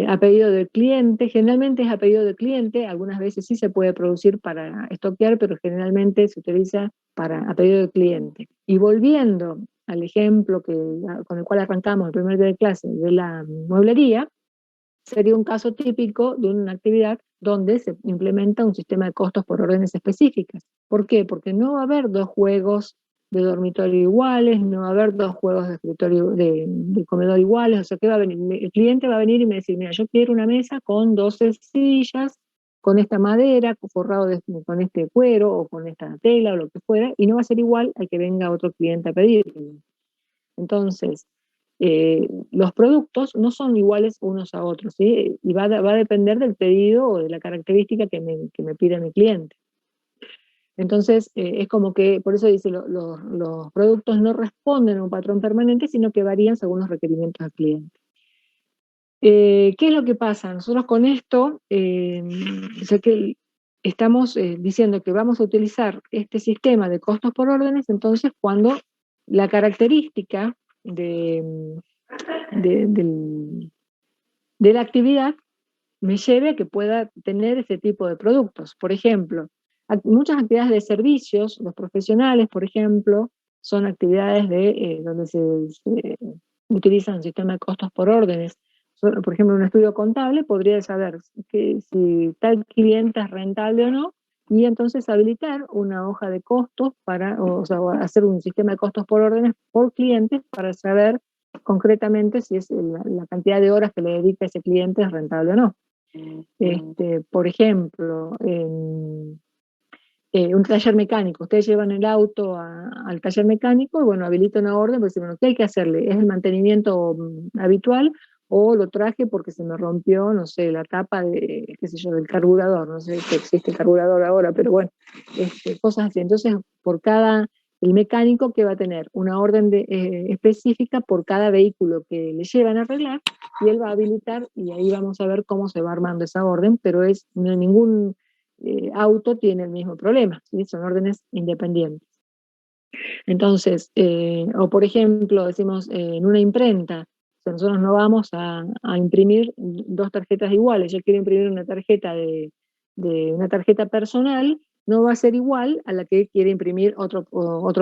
[SPEAKER 1] a pedido del cliente. Generalmente es a pedido del cliente, algunas veces sí se puede producir para estoquear, pero generalmente se utiliza a pedido del cliente. Y volviendo al ejemplo con el cual arrancamos el primer día de clase de la mueblería, sería un caso típico de una actividad donde se implementa un sistema de costos por órdenes específicas. ¿Por qué? Porque no va a haber dos juegos dormitorio iguales, no va a haber 2 juegos de escritorio de comedor iguales, o sea que va a venir, el cliente va a venir y me decir, mira, yo quiero una mesa con 12 sillas, con esta madera, forrado con este cuero, o con esta tela, o lo que fuera, y no va a ser igual al que venga otro cliente a pedir. Entonces, los productos no son iguales unos a otros, ¿sí? Y va a depender del pedido o de la característica que me pide mi cliente. Entonces, es como que, por eso dice, los productos no responden a un patrón permanente, sino que varían según los requerimientos del cliente. ¿Qué es lo que pasa? Nosotros con esto, sé que estamos diciendo que vamos a utilizar este sistema de costos por órdenes, entonces cuando la característica de la actividad me lleve a que pueda tener ese tipo de productos. Por ejemplo, muchas actividades de servicios, los profesionales, por ejemplo, son actividades donde se utiliza un sistema de costos por órdenes. Por ejemplo, un estudio contable podría saber que si tal cliente es rentable o no, y entonces habilitar una hoja de costos o sea, hacer un sistema de costos por órdenes por clientes para saber concretamente si es la cantidad de horas que le dedica ese cliente es rentable o no. Por ejemplo, un taller mecánico, ustedes llevan el auto al taller mecánico y bueno, habilita una orden, porque bueno, ¿qué hay que hacerle? ¿Es el mantenimiento habitual o lo traje porque se me rompió, no sé, la tapa de, qué sé yo, del carburador? No sé si existe el carburador ahora, pero bueno, cosas así. Entonces, el mecánico que va a tener una orden específica por cada vehículo que le llevan a arreglar, y él va a habilitar, y ahí vamos a ver cómo se va armando esa orden, pero ningún auto tiene el mismo problema, ¿sí? Son órdenes independientes. Entonces, o por ejemplo, decimos en una imprenta, o sea, nosotros no vamos a imprimir 2 tarjetas iguales. Yo quiero imprimir una tarjeta de una tarjeta personal, no va a ser igual a la que quiere imprimir otro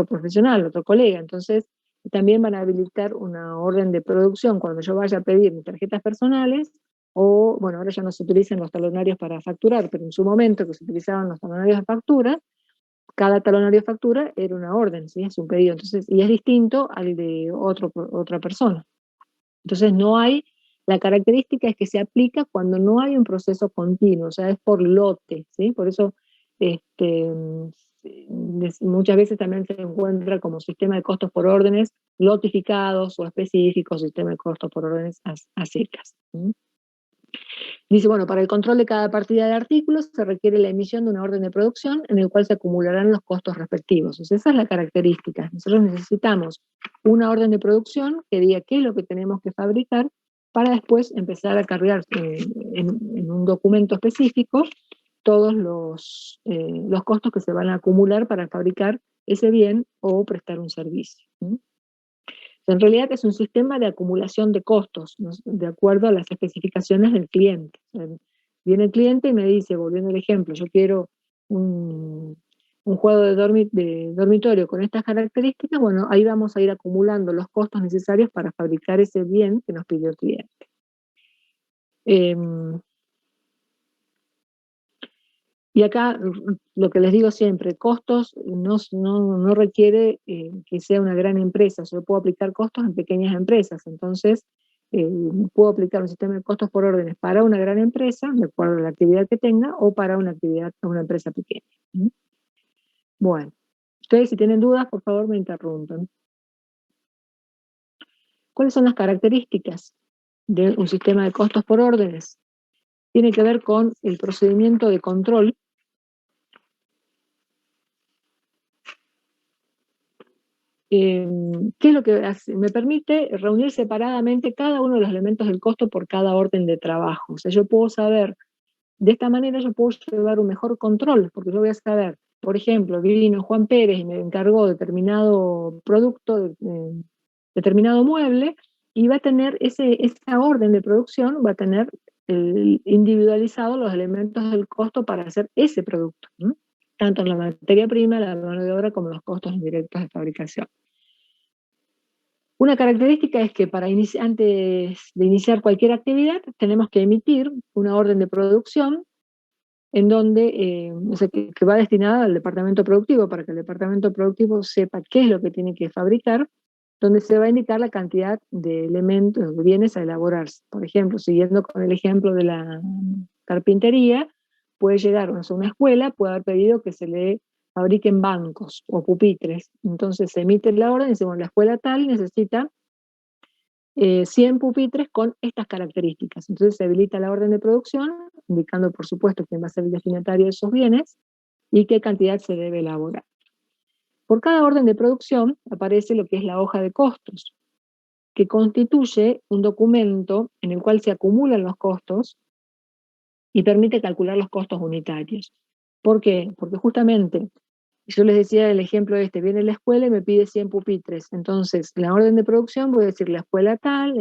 [SPEAKER 1] profesional, otro colega. Entonces, también van a habilitar una orden de producción cuando yo vaya a pedir mis tarjetas personales, o, bueno, ahora ya no se utilizan los talonarios para facturar, pero en su momento que se utilizaban los talonarios de factura, cada talonario de factura era una orden, ¿sí? Es un pedido, entonces, y es distinto al de otra persona. Entonces la característica es que se aplica cuando no hay un proceso continuo, o sea, es por lote, ¿sí? Por eso muchas veces también se encuentra como sistema de costos por órdenes lotificados o específicos, sistema de costos por órdenes a secas, ¿sí? Dice, bueno, para el control de cada partida de artículos se requiere la emisión de una orden de producción en el cual se acumularán los costos respectivos. O sea, esa es la característica. Nosotros necesitamos una orden de producción que diga qué es lo que tenemos que fabricar para después empezar a cargar en un documento específico todos los costos que se van a acumular para fabricar ese bien o prestar un servicio. En realidad es un sistema de acumulación de costos, ¿no? De acuerdo a las especificaciones del cliente. O sea, viene el cliente y me dice, volviendo al ejemplo, yo quiero un juego de dormitorio con estas características, bueno, ahí vamos a ir acumulando los costos necesarios para fabricar ese bien que nos pidió el cliente. Y acá, lo que les digo siempre, costos no requiere que sea una gran empresa. Yo puedo aplicar costos en pequeñas empresas. Entonces, puedo aplicar un sistema de costos por órdenes para una gran empresa, de acuerdo a la actividad que tenga, o para una empresa pequeña. Bueno, ustedes si tienen dudas, por favor me interrumpen. ¿Cuáles son las características de un sistema de costos por órdenes? Tiene que ver con el procedimiento de control ¿qué es lo que hace? Me permite reunir separadamente cada uno de los elementos del costo por cada orden de trabajo. O sea, yo puedo saber, de esta manera yo puedo llevar un mejor control, porque yo voy a saber, por ejemplo, vino Juan Pérez y me encargó determinado producto, determinado mueble, y va a tener esa orden de producción, va a tener individualizado los elementos del costo para hacer ese producto, ¿no? Tanto en la materia prima, la mano de obra, como los costos indirectos de fabricación. Una característica es que antes de iniciar cualquier actividad tenemos que emitir una orden de producción en donde, o sea, que va destinada al departamento productivo, para que el departamento productivo sepa qué es lo que tiene que fabricar, donde se va a indicar la cantidad de elementos, de bienes a elaborarse. Por ejemplo, siguiendo con el ejemplo de la carpintería, puede llegar a una escuela, puede haber pedido que se le fabriquen bancos o pupitres. Entonces se emite la orden y dice, bueno, la escuela tal necesita 100 pupitres con estas características. Entonces se habilita la orden de producción, indicando por supuesto quién va a ser el destinatario de esos bienes y qué cantidad se debe elaborar. Por cada orden de producción aparece lo que es la hoja de costos, que constituye un documento en el cual se acumulan los costos y permite calcular los costos unitarios. ¿Por qué? Porque justamente, yo les decía el ejemplo viene la escuela y me pide 100 pupitres. Entonces, la orden de producción, voy a decir, la escuela tal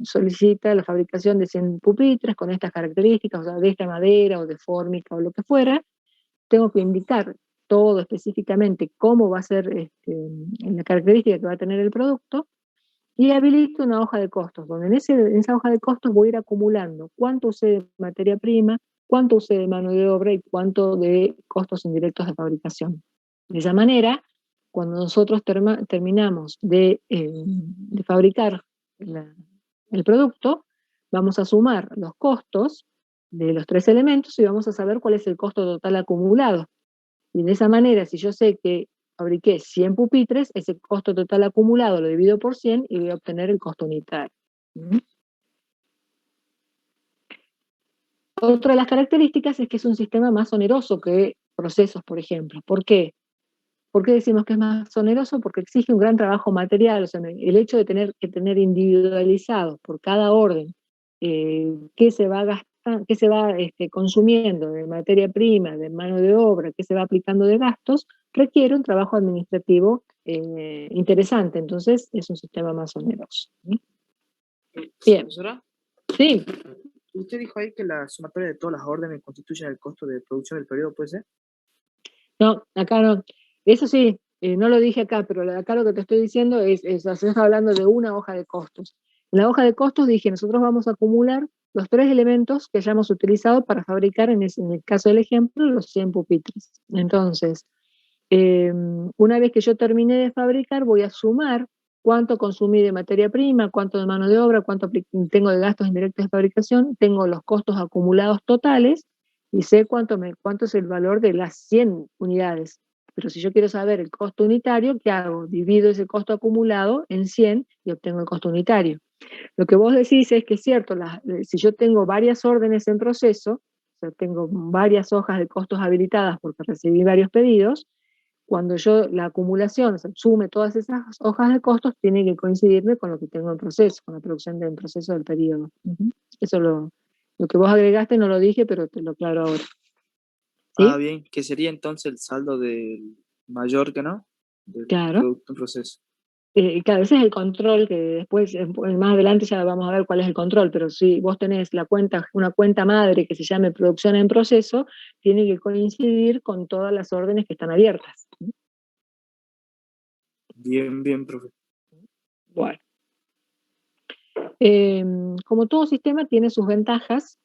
[SPEAKER 1] solicita la fabricación de 100 pupitres con estas características, o sea, de esta madera o de fórmica o lo que fuera. Tengo que indicar todo específicamente cómo va a ser la característica que va a tener el producto, y habilito una hoja de costos, donde en esa hoja de costos voy a ir acumulando cuánto usé de materia prima, cuánto usé de mano de obra y cuánto de costos indirectos de fabricación. De esa manera, cuando nosotros terminamos de fabricar el producto, vamos a sumar los costos de los 3 elementos y vamos a saber cuál es el costo total acumulado. Y de esa manera, si yo sé que fabriqué 100 pupitres, ese costo total acumulado lo divido por 100 y voy a obtener el costo unitario. Otra de las características es que es un sistema más oneroso que procesos, por ejemplo. ¿Por qué? ¿Por qué decimos que es más oneroso? Porque exige un gran trabajo material. O sea, el hecho de tener que tener individualizado por cada orden qué se va gastando, qué se va consumiendo de materia prima, de mano de obra, qué se va aplicando de gastos, requiere un trabajo administrativo interesante. Entonces es un sistema más oneroso. Bien.
[SPEAKER 7] ¿Profesora?
[SPEAKER 1] Sí.
[SPEAKER 7] Usted dijo ahí que la sumatoria de todas las órdenes constituyen el costo de producción del periodo, ¿puede ser?
[SPEAKER 1] No, acá no. Eso sí, no lo dije acá, pero acá lo que te estoy diciendo es estás hablando de una hoja de costos. En la hoja de costos dije, nosotros vamos a acumular los 3 elementos que hayamos utilizado para fabricar, en el caso del ejemplo, los 100 pupitres. Entonces, una vez que yo terminé de fabricar, voy a sumar cuánto consumí de materia prima, cuánto de mano de obra, cuánto tengo de gastos indirectos de fabricación, tengo los costos acumulados totales y sé cuánto es el valor de las 100 unidades. Pero si yo quiero saber el costo unitario, ¿qué hago? Divido ese costo acumulado en 100 y obtengo el costo unitario. Lo que vos decís es que es cierto, si yo tengo varias órdenes en proceso, o sea, tengo varias hojas de costos habilitadas porque recibí varios pedidos, cuando yo la acumulación, o sea, sume todas esas hojas de costos, tiene que coincidirme con lo que tengo en proceso, con la producción del proceso del periodo. Eso lo que vos agregaste no lo dije, pero te lo aclaro ahora. ¿Sí?
[SPEAKER 7] Ah, bien, que sería entonces el saldo del mayor que no, del producto en proceso.
[SPEAKER 1] Claro, ese es el control que después, más adelante ya vamos a ver cuál es el control, pero si vos tenés una cuenta madre que se llame producción en proceso, tiene que coincidir con todas las órdenes que están abiertas.
[SPEAKER 7] Bien, bien, profe.
[SPEAKER 1] Bueno. Como todo sistema tiene sus ventajas,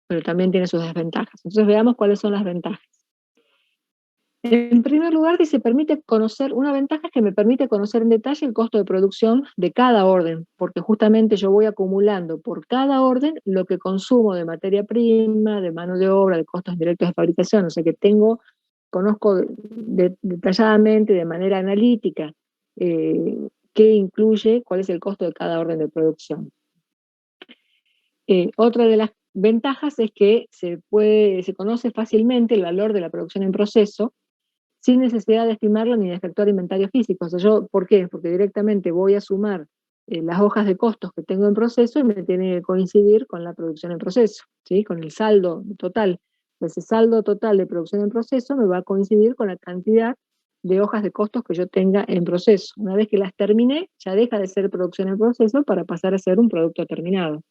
[SPEAKER 1] pero también tiene sus desventajas. Entonces veamos cuáles son las ventajas. En primer lugar, una ventaja es que me permite conocer en detalle el costo de producción de cada orden, porque justamente yo voy acumulando por cada orden lo que consumo de materia prima, de mano de obra, de costos directos de fabricación, o sea que conozco detalladamente, de manera analítica, qué incluye, cuál es el costo de cada orden de producción. Otra de las ventajas es que se conoce fácilmente el valor de la producción en proceso, sin necesidad de estimarlo ni de efectuar inventario físico. O sea, ¿por qué? Porque directamente voy a sumar las hojas de costos que tengo en proceso y me tiene que coincidir con la producción en proceso, ¿sí? Con el saldo total. Ese saldo total de producción en proceso me va a coincidir con la cantidad de hojas de costos que yo tenga en proceso. Una vez que las terminé, ya deja de ser producción en proceso para pasar a ser un producto terminado.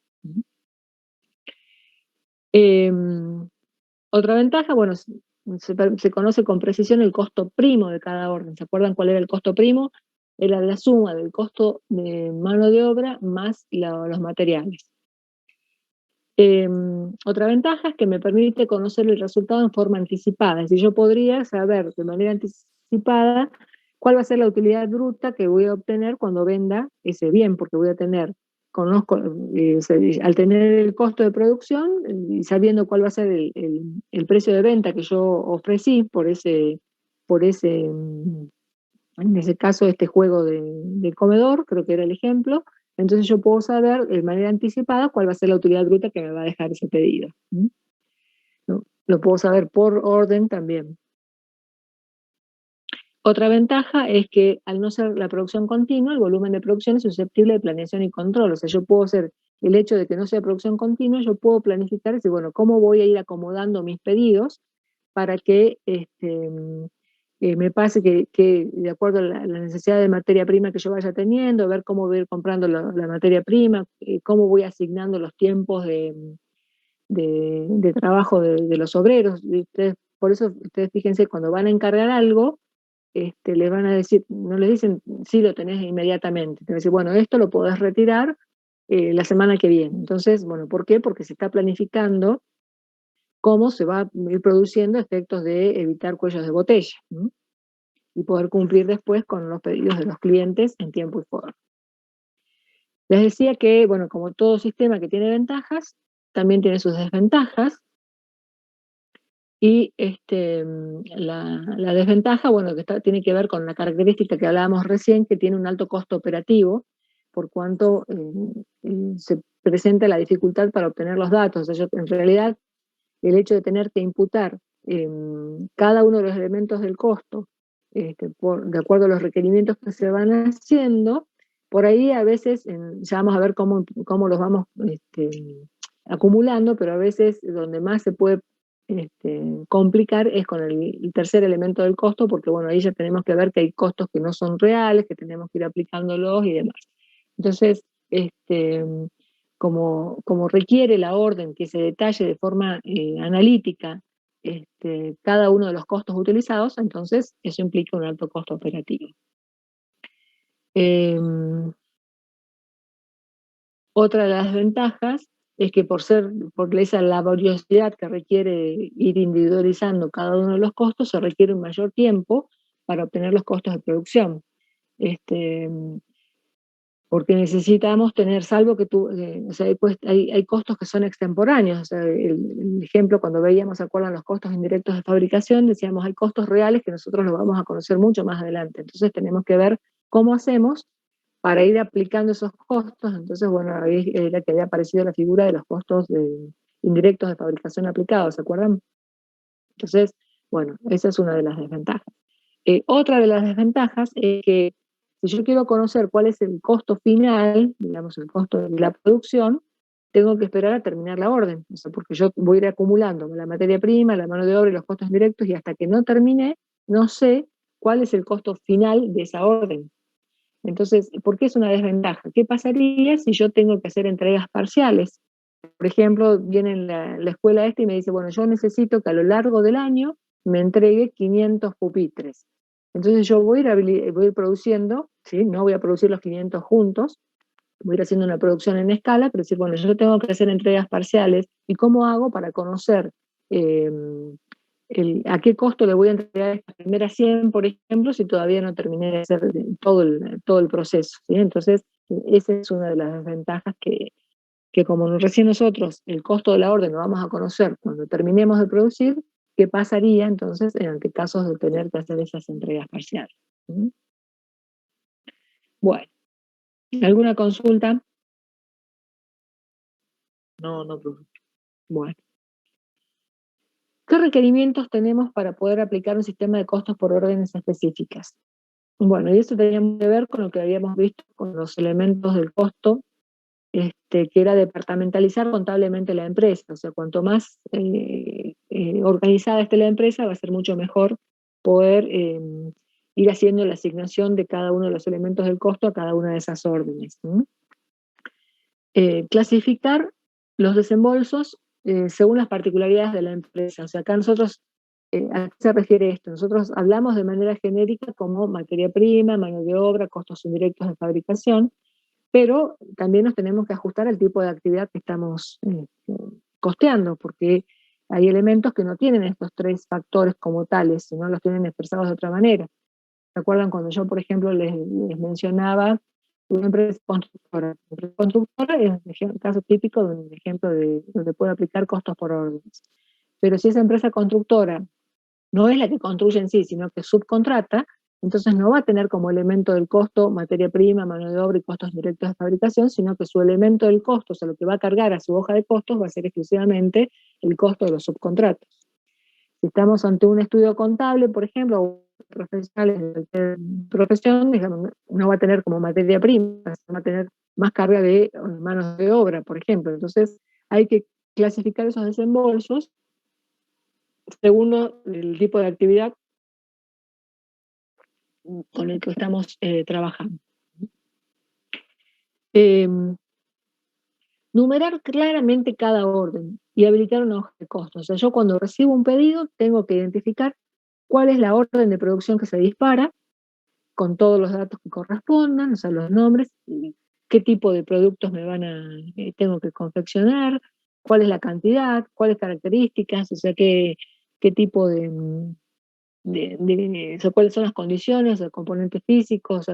[SPEAKER 1] Otra ventaja, bueno, se conoce con precisión el costo primo de cada orden. ¿Se acuerdan cuál era el costo primo? Era la suma del costo de mano de obra más los materiales. otra ventaja es que me permite conocer el resultado en forma anticipada. Es decir, yo podría saber de manera anticipada cuál va a ser la utilidad bruta que voy a obtener cuando venda ese bien, porque voy a tener, al tener el costo de producción y sabiendo cuál va a ser el precio de venta que yo ofrecí por ese en ese caso este juego de comedor, creo que era el ejemplo, entonces yo puedo saber de manera anticipada cuál va a ser la utilidad bruta que me va a dejar ese pedido. ¿No? Lo puedo saber por orden también. Otra ventaja es que al no ser la producción continua, el volumen de producción es susceptible de planeación y control. O sea, yo puedo hacer el hecho de que no sea producción continua, yo puedo planificar y decir, bueno, ¿cómo voy a ir acomodando mis pedidos para que me pase que de acuerdo a la necesidad de materia prima que yo vaya teniendo, ver cómo voy a ir comprando la materia prima, cómo voy asignando los tiempos de trabajo de los obreros? Por eso ustedes fíjense, cuando van a encargar algo, les van a decir, no les dicen, sí, lo tenés inmediatamente. Te van a decir, bueno, esto lo podés retirar la semana que viene. Entonces, bueno, ¿por qué? Porque se está planificando cómo se va a ir produciendo efectos de evitar cuellos de botella, ¿no? Y poder cumplir después con los pedidos de los clientes en tiempo y forma. Les decía que, bueno, como todo sistema que tiene ventajas, también tiene sus desventajas. Y la desventaja, bueno, tiene que ver con la característica que hablábamos recién, que tiene un alto costo operativo, por cuanto se presenta la dificultad para obtener los datos. O sea, en realidad, el hecho de tener que imputar cada uno de los elementos del costo, de acuerdo a los requerimientos que se van haciendo, por ahí a veces, ya vamos a ver cómo los vamos acumulando, pero a veces donde más se puede complicar es con el tercer elemento del costo, porque bueno, ahí ya tenemos que ver que hay costos que no son reales, que tenemos que ir aplicándolos y demás. Entonces, como requiere la orden que se detalle de forma analítica cada uno de los costos utilizados, entonces eso implica un alto costo operativo. Otra de las ventajas es que por esa laboriosidad que requiere ir individualizando cada uno de los costos, se requiere un mayor tiempo para obtener los costos de producción. Porque necesitamos tener, salvo que o sea, hay costos que son extemporáneos. O sea, el ejemplo, cuando veíamos, ¿se acuerdan los costos indirectos de fabricación? Decíamos, hay costos reales que nosotros los vamos a conocer mucho más adelante. Entonces tenemos que ver cómo hacemos para ir aplicando esos costos. Entonces, bueno, ahí era que había aparecido la figura de los costos indirectos de fabricación aplicados, ¿se acuerdan? Entonces, bueno, esa es una de las desventajas. Otra de las desventajas es que si yo quiero conocer cuál es el costo final, digamos el costo de la producción, tengo que esperar a terminar la orden, o sea, porque yo voy a ir acumulando la materia prima, la mano de obra y los costos indirectos, y hasta que no termine, no sé cuál es el costo final de esa orden. Entonces, ¿por qué es una desventaja? ¿Qué pasaría si yo tengo que hacer entregas parciales? Por ejemplo, viene la escuela y me dice, bueno, yo necesito que a lo largo del año me entregue 500 pupitres. Entonces yo voy a ir produciendo, ¿sí? No voy a producir los 500 juntos, voy a ir haciendo una producción en escala, pero decir, bueno, yo tengo que hacer entregas parciales, ¿y cómo hago para conocer a qué costo le voy a entregar estas primeras 100, por ejemplo, si todavía no terminé de hacer todo el proceso, ¿sí? Entonces, esa es una de las desventajas que como recién nosotros el costo de la orden lo vamos a conocer cuando terminemos de producir, ¿qué pasaría entonces en casos de tener que hacer esas entregas parciales? ¿Mm? Bueno, ¿alguna consulta?
[SPEAKER 15] No, profe.
[SPEAKER 1] Bueno. ¿Qué requerimientos tenemos para poder aplicar un sistema de costos por órdenes específicas? Bueno, y eso tenía que ver con lo que habíamos visto con los elementos del costo, que era departamentalizar contablemente la empresa. O sea, cuanto más organizada esté la empresa, va a ser mucho mejor poder ir haciendo la asignación de cada uno de los elementos del costo a cada una de esas órdenes. Clasificar los desembolsos según las particularidades de la empresa. O sea, acá nosotros, ¿a qué se refiere esto? Nosotros hablamos de manera genérica como materia prima, mano de obra, costos indirectos de fabricación, pero también nos tenemos que ajustar al tipo de actividad que estamos costeando, porque hay elementos que no tienen estos 3 factores como tales, sino los tienen expresados de otra manera. ¿Se acuerdan cuando yo, por ejemplo, les mencionaba una empresa constructora? La empresa constructora es un caso típico de un ejemplo de donde puede aplicar costos por órdenes. Pero si esa empresa constructora no es la que construye en sí, sino que subcontrata, entonces no va a tener como elemento del costo materia prima, mano de obra y costos directos de fabricación, sino que su elemento del costo, o sea, lo que va a cargar a su hoja de costos, va a ser exclusivamente el costo de los subcontratos. Si estamos ante un estudio contable, por ejemplo, o profesionales de profesión, digamos, uno va a tener como materia prima, va a tener más carga de manos de obra, por ejemplo. Entonces hay que clasificar esos desembolsos según el tipo de actividad con el que estamos trabajando. Numerar claramente cada orden y habilitar una hoja de costos. O sea, yo cuando recibo un pedido tengo que identificar cuál es la orden de producción que se dispara, con todos los datos que correspondan, o sea, los nombres, qué tipo de productos tengo que confeccionar, cuál es la cantidad, cuáles características, o sea, qué tipo o sea, cuáles son las condiciones, los componentes físicos,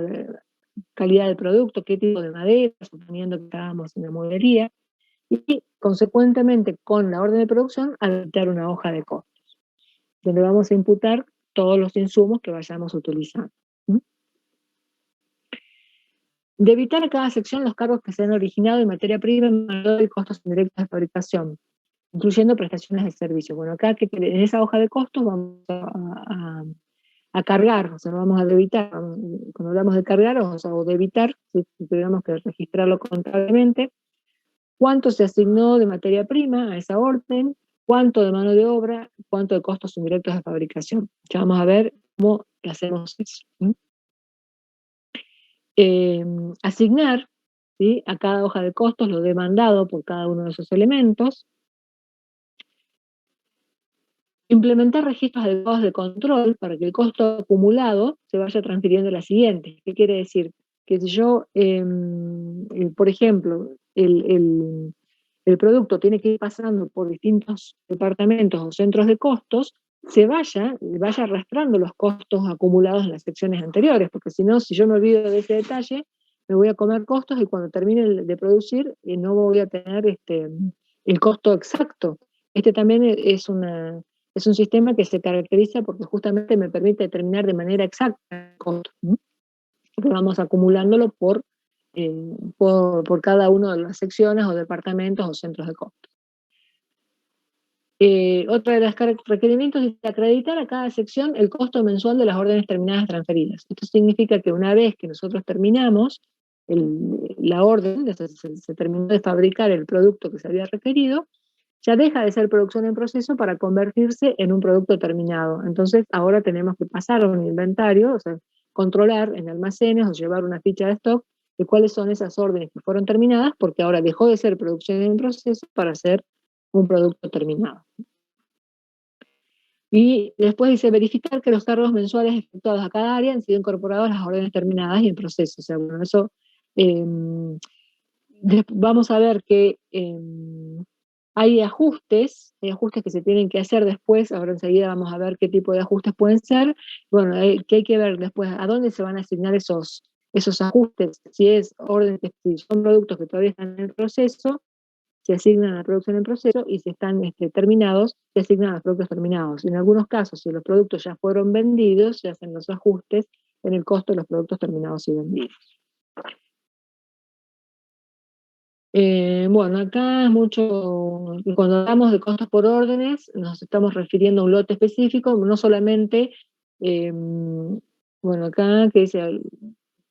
[SPEAKER 1] calidad del producto, qué tipo de madera, suponiendo que estábamos en la mueblería, y consecuentemente con la orden de producción habilitar una hoja de costos, donde vamos a imputar todos los insumos que vayamos utilizando. De evitar a cada sección los cargos que se han originado en materia prima, mano de obra y costos indirectos de fabricación, incluyendo prestaciones de servicio. Bueno, acá en esa hoja de costos vamos a cargar, o sea, no vamos a debitar. Cuando hablamos de cargar o de evitar, si tuviéramos que registrarlo contablemente, cuánto se asignó de materia prima a esa orden, cuánto de mano de obra, cuánto de costos indirectos de fabricación. Ya vamos a ver cómo hacemos eso. Asignar, ¿sí?, a cada hoja de costos lo demandado por cada uno de esos elementos. Implementar registros adecuados de control para que el costo acumulado se vaya transfiriendo a la siguiente. ¿Qué quiere decir? Que si yo, por ejemplo, el producto tiene que ir pasando por distintos departamentos o centros de costos, vaya arrastrando los costos acumulados en las secciones anteriores, porque si no, si yo me olvido de ese detalle, me voy a comer costos y cuando termine de producir no voy a tener el costo exacto. Este también es un sistema que se caracteriza porque justamente me permite determinar de manera exacta el costo, porque vamos acumulándolo por cada una de las secciones o departamentos o centros de costos. Otra de los requerimientos es acreditar a cada sección el costo mensual de las órdenes terminadas transferidas. Esto significa que una vez que nosotros terminamos la orden, se terminó de fabricar el producto que se había requerido, ya deja de ser producción en proceso para convertirse en un producto terminado. Entonces ahora tenemos que pasar a un inventario, o sea, controlar en almacenes o llevar una ficha de stock de cuáles son esas órdenes que fueron terminadas, porque ahora dejó de ser producción en proceso para ser un producto terminado. Y después dice verificar que los cargos mensuales efectuados a cada área han sido incorporados a las órdenes terminadas y en proceso. O sea, bueno, eso vamos a ver que hay ajustes que se tienen que hacer después. Ahora enseguida vamos a ver qué tipo de ajustes pueden ser. Bueno, que hay que ver después a dónde se van a asignar esos ajustes. Si son productos que todavía están en el proceso, se asignan a la producción en proceso, y si están terminados, se asignan a los productos terminados. En algunos casos, si los productos ya fueron vendidos, se hacen los ajustes en el costo de los productos terminados y vendidos. Bueno, acá cuando hablamos de costos por órdenes, nos estamos refiriendo a un lote específico, no solamente, bueno, acá que dice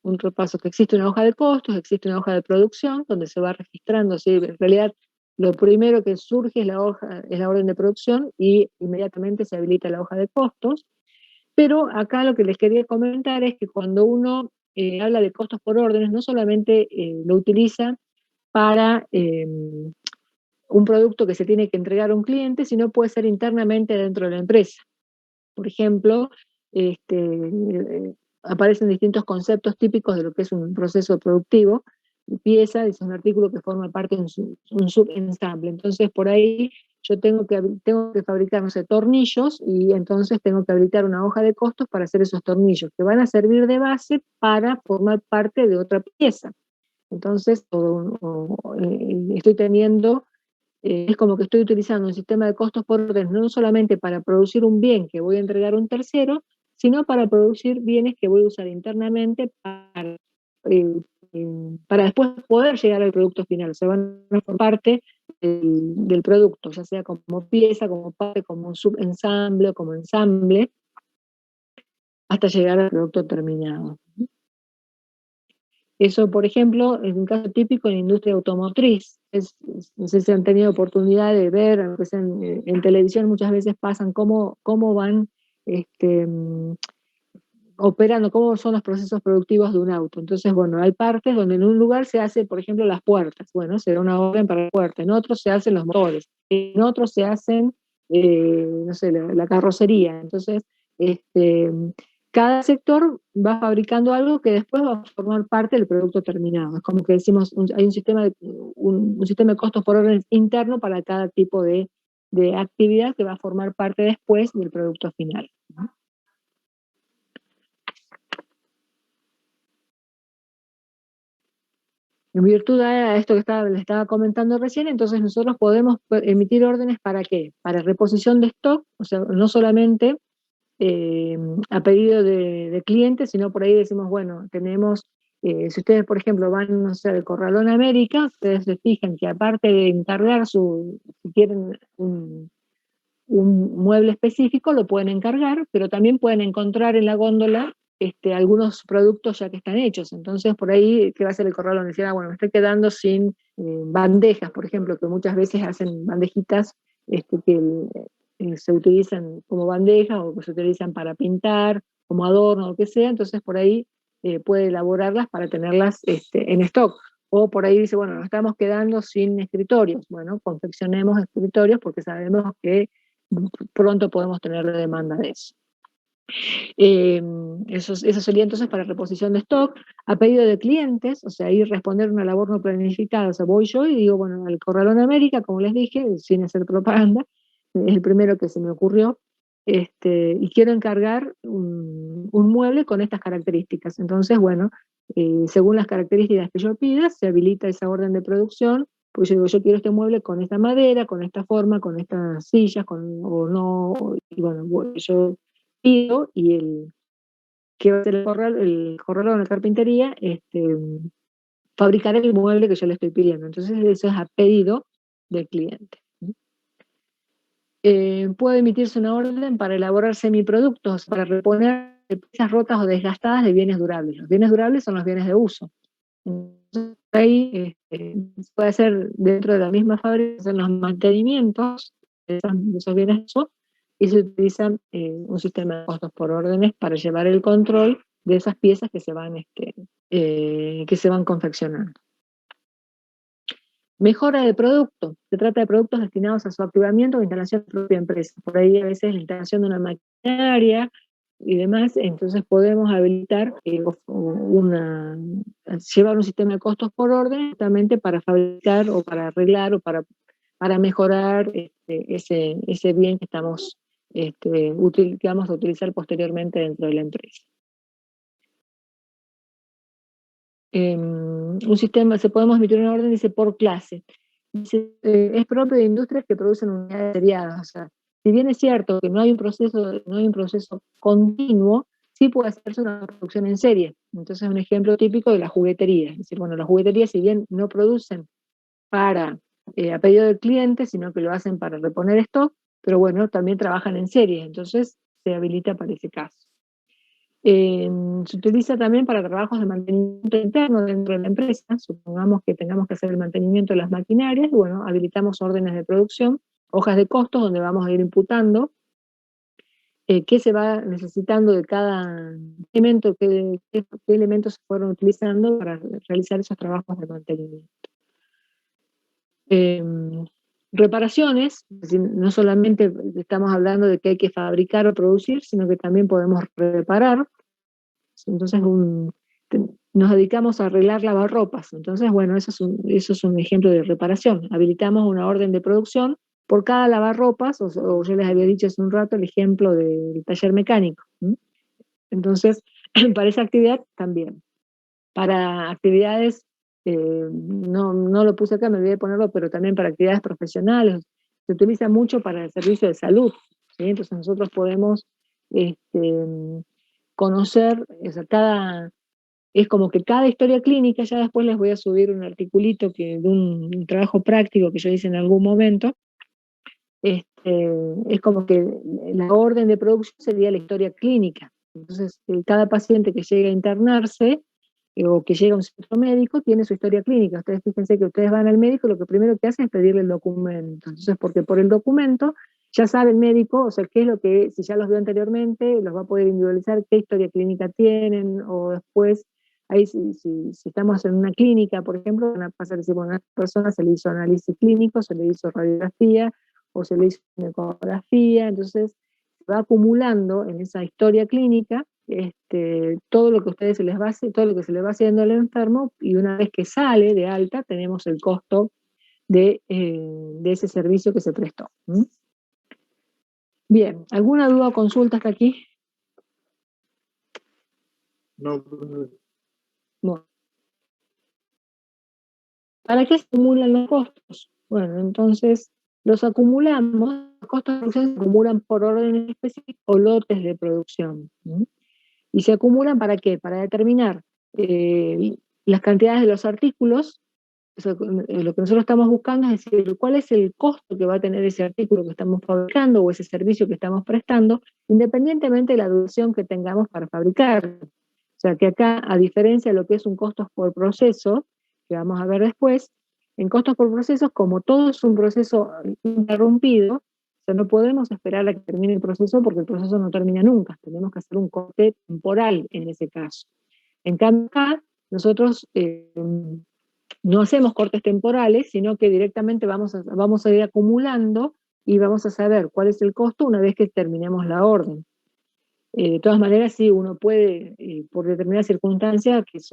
[SPEAKER 1] un repaso, que existe una hoja de costos, existe una hoja de producción, donde se va registrando, ¿sí? En realidad, lo primero que surge es la orden de producción, y inmediatamente se habilita la hoja de costos. Pero acá lo que les quería comentar es que cuando uno habla de costos por órdenes, no solamente lo utiliza para un producto que se tiene que entregar a un cliente, sino puede ser internamente dentro de la empresa. Por ejemplo, aparecen distintos conceptos típicos de lo que es un proceso productivo, pieza, es un artículo que forma parte de un subensamble. Entonces, por ahí yo tengo que fabricar, no sé, tornillos, y entonces tengo que habilitar una hoja de costos para hacer esos tornillos, que van a servir de base para formar parte de otra pieza. Entonces, estoy teniendo, es como que estoy utilizando un sistema de costos por órdenes, no solamente para producir un bien que voy a entregar a un tercero, sino para producir bienes que voy a usar internamente para después poder llegar al producto final. O sea, van a formar parte del producto, ya sea como pieza, como parte, como subensamble o como ensamble, hasta llegar al producto terminado. Eso, por ejemplo, es un caso típico en la industria automotriz. No sé si han tenido oportunidad de ver, aunque sea en televisión muchas veces pasan cómo van operando, cómo son los procesos productivos de un auto. Entonces, bueno, hay partes donde en un lugar se hace, por ejemplo, las puertas. Bueno, se da una orden para la puerta. En otros se hacen los motores. En otros se hacen, no sé, la carrocería. Entonces, cada sector va fabricando algo que después va a formar parte del producto terminado. Es como que decimos, hay un sistema de costos por orden interno para cada tipo de actividad que va a formar parte después del producto final, ¿no? En virtud de esto que les estaba comentando recién, entonces nosotros podemos emitir órdenes ¿para qué? Para reposición de stock, o sea, no solamente a pedido de clientes, sino por ahí decimos, bueno, tenemos, si ustedes, por ejemplo, van, no sé, al Corralón América, ustedes se fijan que aparte de encargar si quieren un mueble específico, lo pueden encargar, pero también pueden encontrar en la góndola algunos productos ya que están hechos. Entonces, por ahí, ¿qué va a hacer el Corralón? Decir, bueno, me estoy quedando sin bandejas, por ejemplo, que muchas veces hacen bandejitas que se utilizan como bandejas o que se utilizan para pintar, como adorno, lo que sea. Entonces, por ahí puede elaborarlas para tenerlas en stock. O por ahí dice, bueno, nos estamos quedando sin escritorios. Bueno, confeccionemos escritorios porque sabemos que pronto podemos tener la demanda de eso. Eso sería entonces para reposición de stock, a pedido de clientes, o sea, ir a responder una labor no planificada. O sea, voy yo y digo, bueno, al Corralón América, como les dije, sin hacer propaganda, es el primero que se me ocurrió, y quiero encargar un mueble con estas características. Entonces, bueno, según las características que yo pida, se habilita esa orden de producción. Pues yo digo, yo quiero este mueble con esta madera, con esta forma, con estas sillas, o no, y bueno, yo pido, y que va a ser el corralón, la carpintería, fabricar el mueble que yo le estoy pidiendo. Entonces eso es a pedido del cliente. Puede emitirse una orden para elaborar semiproductos, para reponer piezas rotas o desgastadas de bienes durables. Los bienes durables son los bienes de uso. Entonces, ahí puede ser dentro de la misma fábrica, hacer los mantenimientos de esos bienes de uso, y se utiliza un sistema de costos por órdenes para llevar el control de esas piezas que se van confeccionando. Mejora de producto. Se trata de productos destinados a su activamiento o instalación de la propia empresa. Por ahí a veces la instalación de una maquinaria y demás, entonces podemos habilitar llevar un sistema de costos por orden justamente para fabricar o para arreglar o para mejorar ese bien que que vamos a utilizar posteriormente dentro de la empresa. Un sistema, podemos emitir una orden, dice, por clase. Dice, es propio de industrias que producen unidades seriadas. O sea, si bien es cierto que no hay un proceso continuo, sí puede hacerse una producción en serie. Entonces, un ejemplo típico de la juguetería. Es decir, bueno, las jugueterías, si bien no producen a pedido del cliente, sino que lo hacen para reponer stock, pero bueno, también trabajan en serie. Entonces, se habilita para ese caso. Se utiliza también para trabajos de mantenimiento interno dentro de la empresa. Supongamos que tengamos que hacer el mantenimiento de las maquinarias, y bueno, habilitamos órdenes de producción, hojas de costos donde vamos a ir imputando qué se va necesitando de cada elemento, qué elementos se fueron utilizando para realizar esos trabajos de mantenimiento. Reparaciones, es decir, no solamente estamos hablando de que hay que fabricar o producir, sino que también podemos reparar. Entonces nos dedicamos a arreglar lavarropas. Entonces, bueno, eso es un ejemplo de reparación. Habilitamos una orden de producción por cada lavarropas, o yo les había dicho hace un rato el ejemplo del taller mecánico. Entonces, para esa actividad también. Para actividades, no lo puse acá, me olvidé de ponerlo, pero también para actividades profesionales, se utiliza mucho para el servicio de salud, ¿sí? Entonces nosotros podemos conocer, es como que cada historia clínica, ya después les voy a subir un articulito de un trabajo práctico que yo hice en algún momento, es como que la orden de producción sería la historia clínica. Entonces, cada paciente que llega a internarse o que llega a un centro médico tiene su historia clínica. Ustedes fíjense que ustedes van al médico, lo que primero que hacen es pedirle el documento. Entonces, porque por el documento ya sabe el médico, o sea, qué es lo que, si ya los vio anteriormente, los va a poder individualizar qué historia clínica tienen, o después, ahí si estamos en una clínica, por ejemplo, van a pasar a decir, bueno, a una persona se le hizo análisis clínico, se le hizo radiografía, o se le hizo una ecografía, entonces se va acumulando en esa historia clínica todo lo que todo lo que se le va haciendo al enfermo, y una vez que sale de alta tenemos el costo de ese servicio que se prestó. Bien, ¿alguna duda o consulta hasta aquí?
[SPEAKER 9] No.
[SPEAKER 1] Bueno. ¿Para qué se acumulan los costos? Bueno, entonces los acumulamos, los costos de producción se acumulan por orden específico o lotes de producción. ¿Y se acumulan para qué? Para determinar las cantidades de los artículos. Lo que nosotros estamos buscando es decir, cuál es el costo que va a tener ese artículo que estamos fabricando o ese servicio que estamos prestando, independientemente de la duración que tengamos para fabricar. O sea que acá, a diferencia de lo que es un costo por proceso, que vamos a ver después, en costos por procesos, como todo es un proceso interrumpido, o sea, no podemos esperar a que termine el proceso porque el proceso no termina nunca, tenemos que hacer un corte temporal en ese caso. En cambio acá, nosotros no hacemos cortes temporales, sino que directamente vamos a ir acumulando y vamos a saber cuál es el costo una vez que terminemos la orden. De todas maneras, sí, uno puede, por determinadas circunstancias, que es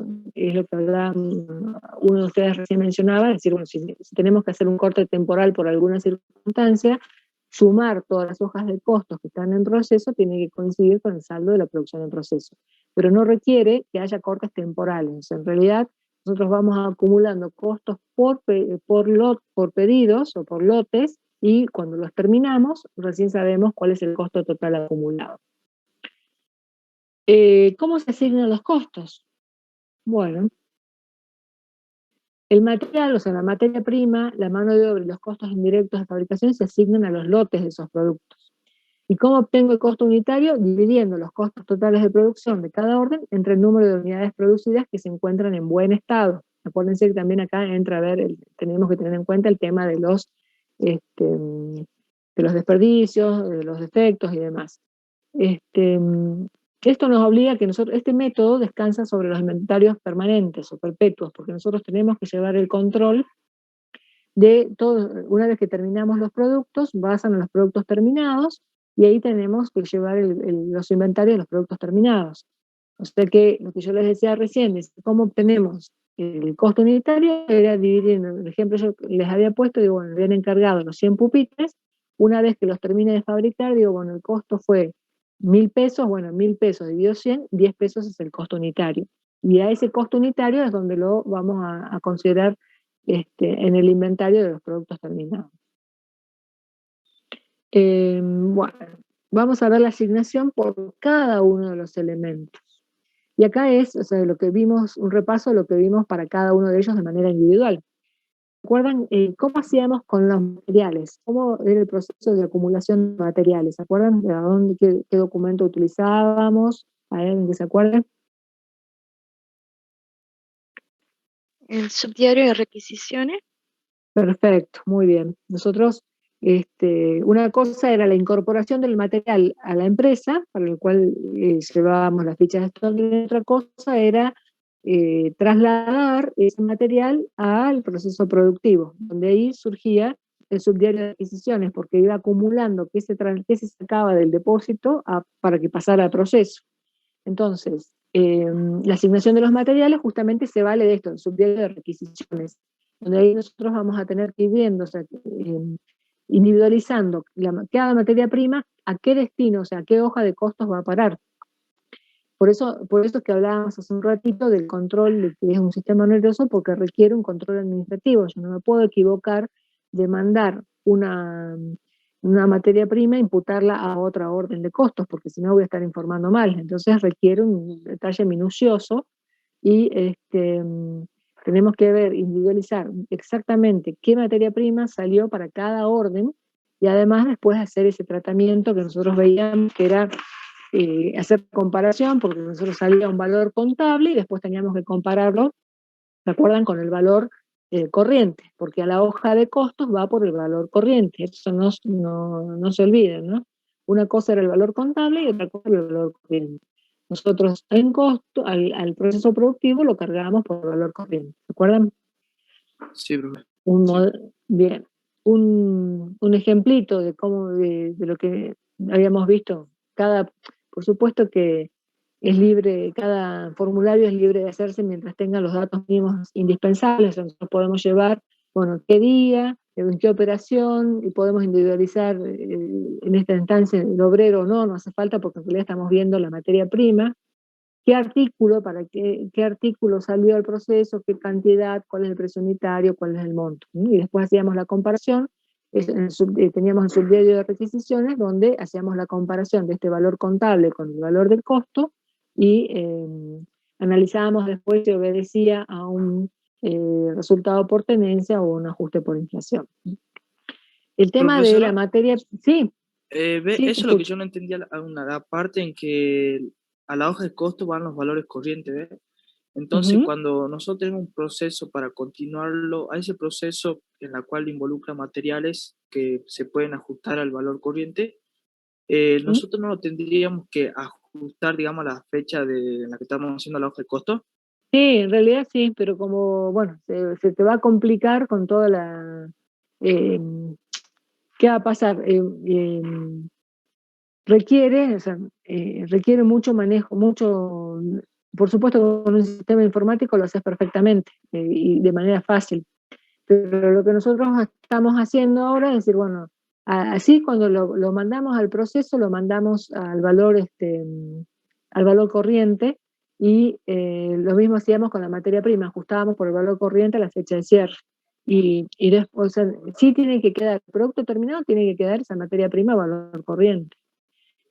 [SPEAKER 1] lo que uno de ustedes recién mencionaba, es decir, bueno, si tenemos que hacer un corte temporal por alguna circunstancia, sumar todas las hojas de costos que están en proceso tiene que coincidir con el saldo de la producción en proceso. Pero no requiere que haya cortes temporales. O sea, en realidad, nosotros vamos acumulando costos por pedidos o por lotes, y cuando los terminamos, recién sabemos cuál es el costo total acumulado. ¿Cómo se asignan los costos? Bueno, el material, o sea, la materia prima, la mano de obra y los costos indirectos de fabricación se asignan a los lotes de esos productos. ¿Y cómo obtengo el costo unitario? Dividiendo los costos totales de producción de cada orden entre el número de unidades producidas que se encuentran en buen estado. Acuérdense que también acá entra a ver, tenemos que tener en cuenta el tema de los desperdicios, de los defectos y demás. Esto nos obliga a que este método descansa sobre los inventarios permanentes o perpetuos, porque nosotros tenemos que llevar el control de todo. Una vez que terminamos los productos, basan en los productos terminados, y ahí tenemos que llevar los inventarios de los productos terminados. O sea que lo que yo les decía recién es cómo obtenemos el costo unitario, era dividiendo, el ejemplo yo les había puesto, digo, bueno, habían encargado los 100 pupitres, una vez que los termine de fabricar, digo, bueno, el costo fue 1.000 pesos, bueno, 1.000 pesos dividido 100, 10 pesos es el costo unitario. Y a ese costo unitario es donde lo vamos a considerar en el inventario de los productos terminados. Bueno, vamos a ver la asignación por cada uno de los elementos. Y acá es, o sea, lo que vimos, un repaso de lo que vimos para cada uno de ellos de manera individual. ¿Recuerdan cómo hacíamos con los materiales? ¿Cómo era el proceso de acumulación de materiales? ¿Se acuerdan de qué documento utilizábamos? ¿Alguien que se acuerde?
[SPEAKER 2] El subdiario de requisiciones.
[SPEAKER 1] Perfecto, muy bien. Nosotros, una cosa era la incorporación del material a la empresa, para el cual llevábamos las fichas de stock, y otra cosa era trasladar ese material al proceso productivo, donde ahí surgía el subdiario de adquisiciones, porque iba acumulando qué se sacaba del depósito para que pasara al proceso. Entonces, la asignación de los materiales justamente se vale de esto, el subdiario de requisiciones, donde ahí nosotros vamos a tener que ir viendo, o sea, individualizando cada materia prima, a qué destino, o sea, a qué hoja de costos va a parar. Por eso es que hablábamos hace un ratito del control de que es un sistema nervioso, porque requiere un control administrativo. Yo no me puedo equivocar de mandar una materia prima e imputarla a otra orden de costos, porque si no voy a estar informando mal. Entonces requiere un detalle minucioso y tenemos que individualizar exactamente qué materia prima salió para cada orden, y además después hacer ese tratamiento que nosotros veíamos que era hacer comparación, porque nosotros salía un valor contable y después teníamos que compararlo, ¿se acuerdan?, con el valor corriente, porque a la hoja de costos va por el valor corriente, eso no se olviden, ¿no? Una cosa era el valor contable y otra cosa era el valor corriente. Nosotros en costo, al proceso productivo lo cargábamos por el valor corriente, ¿se acuerdan?
[SPEAKER 7] Sí, profe.
[SPEAKER 1] Bien, un ejemplito de cómo, de lo que habíamos visto. Por supuesto que es libre, cada formulario es libre de hacerse mientras tenga los datos mínimos indispensables. Nosotros podemos llevar, bueno, qué día, en qué operación, y podemos individualizar en esta instancia el obrero o no hace falta, porque en realidad estamos viendo la materia prima, qué artículo, qué artículo salió del proceso, qué cantidad, cuál es el precio unitario, cuál es el monto, y después hacíamos la comparación. Teníamos el subdiario de requisiciones donde hacíamos la comparación de este valor contable con el valor del costo y analizábamos después si obedecía a un resultado por tenencia o un ajuste por inflación. El tema
[SPEAKER 7] Profesora,
[SPEAKER 1] de la materia... Sí.
[SPEAKER 7] Eso es lo que yo no entendía, la parte en que a la hoja de costo van los valores corrientes, ¿ves? Entonces, cuando nosotros tenemos un proceso para continuarlo, a ese proceso en la cual involucra materiales que se pueden ajustar al valor corriente, nosotros no lo tendríamos que ajustar, digamos, a la fecha en la que estamos haciendo la hoja de costo.
[SPEAKER 1] Sí, en realidad sí, pero como, bueno, se te va a complicar con toda la... ¿qué va a pasar? Requiere mucho manejo, por supuesto con un sistema informático lo haces perfectamente y de manera fácil, pero lo que nosotros estamos haciendo ahora es decir, bueno, así cuando lo mandamos al proceso, lo mandamos al valor corriente, y lo mismo hacíamos con la materia prima, ajustábamos por el valor corriente a la fecha de cierre. Y después, o sea, sí tiene que quedar, el producto terminado tiene que quedar esa materia prima a valor corriente.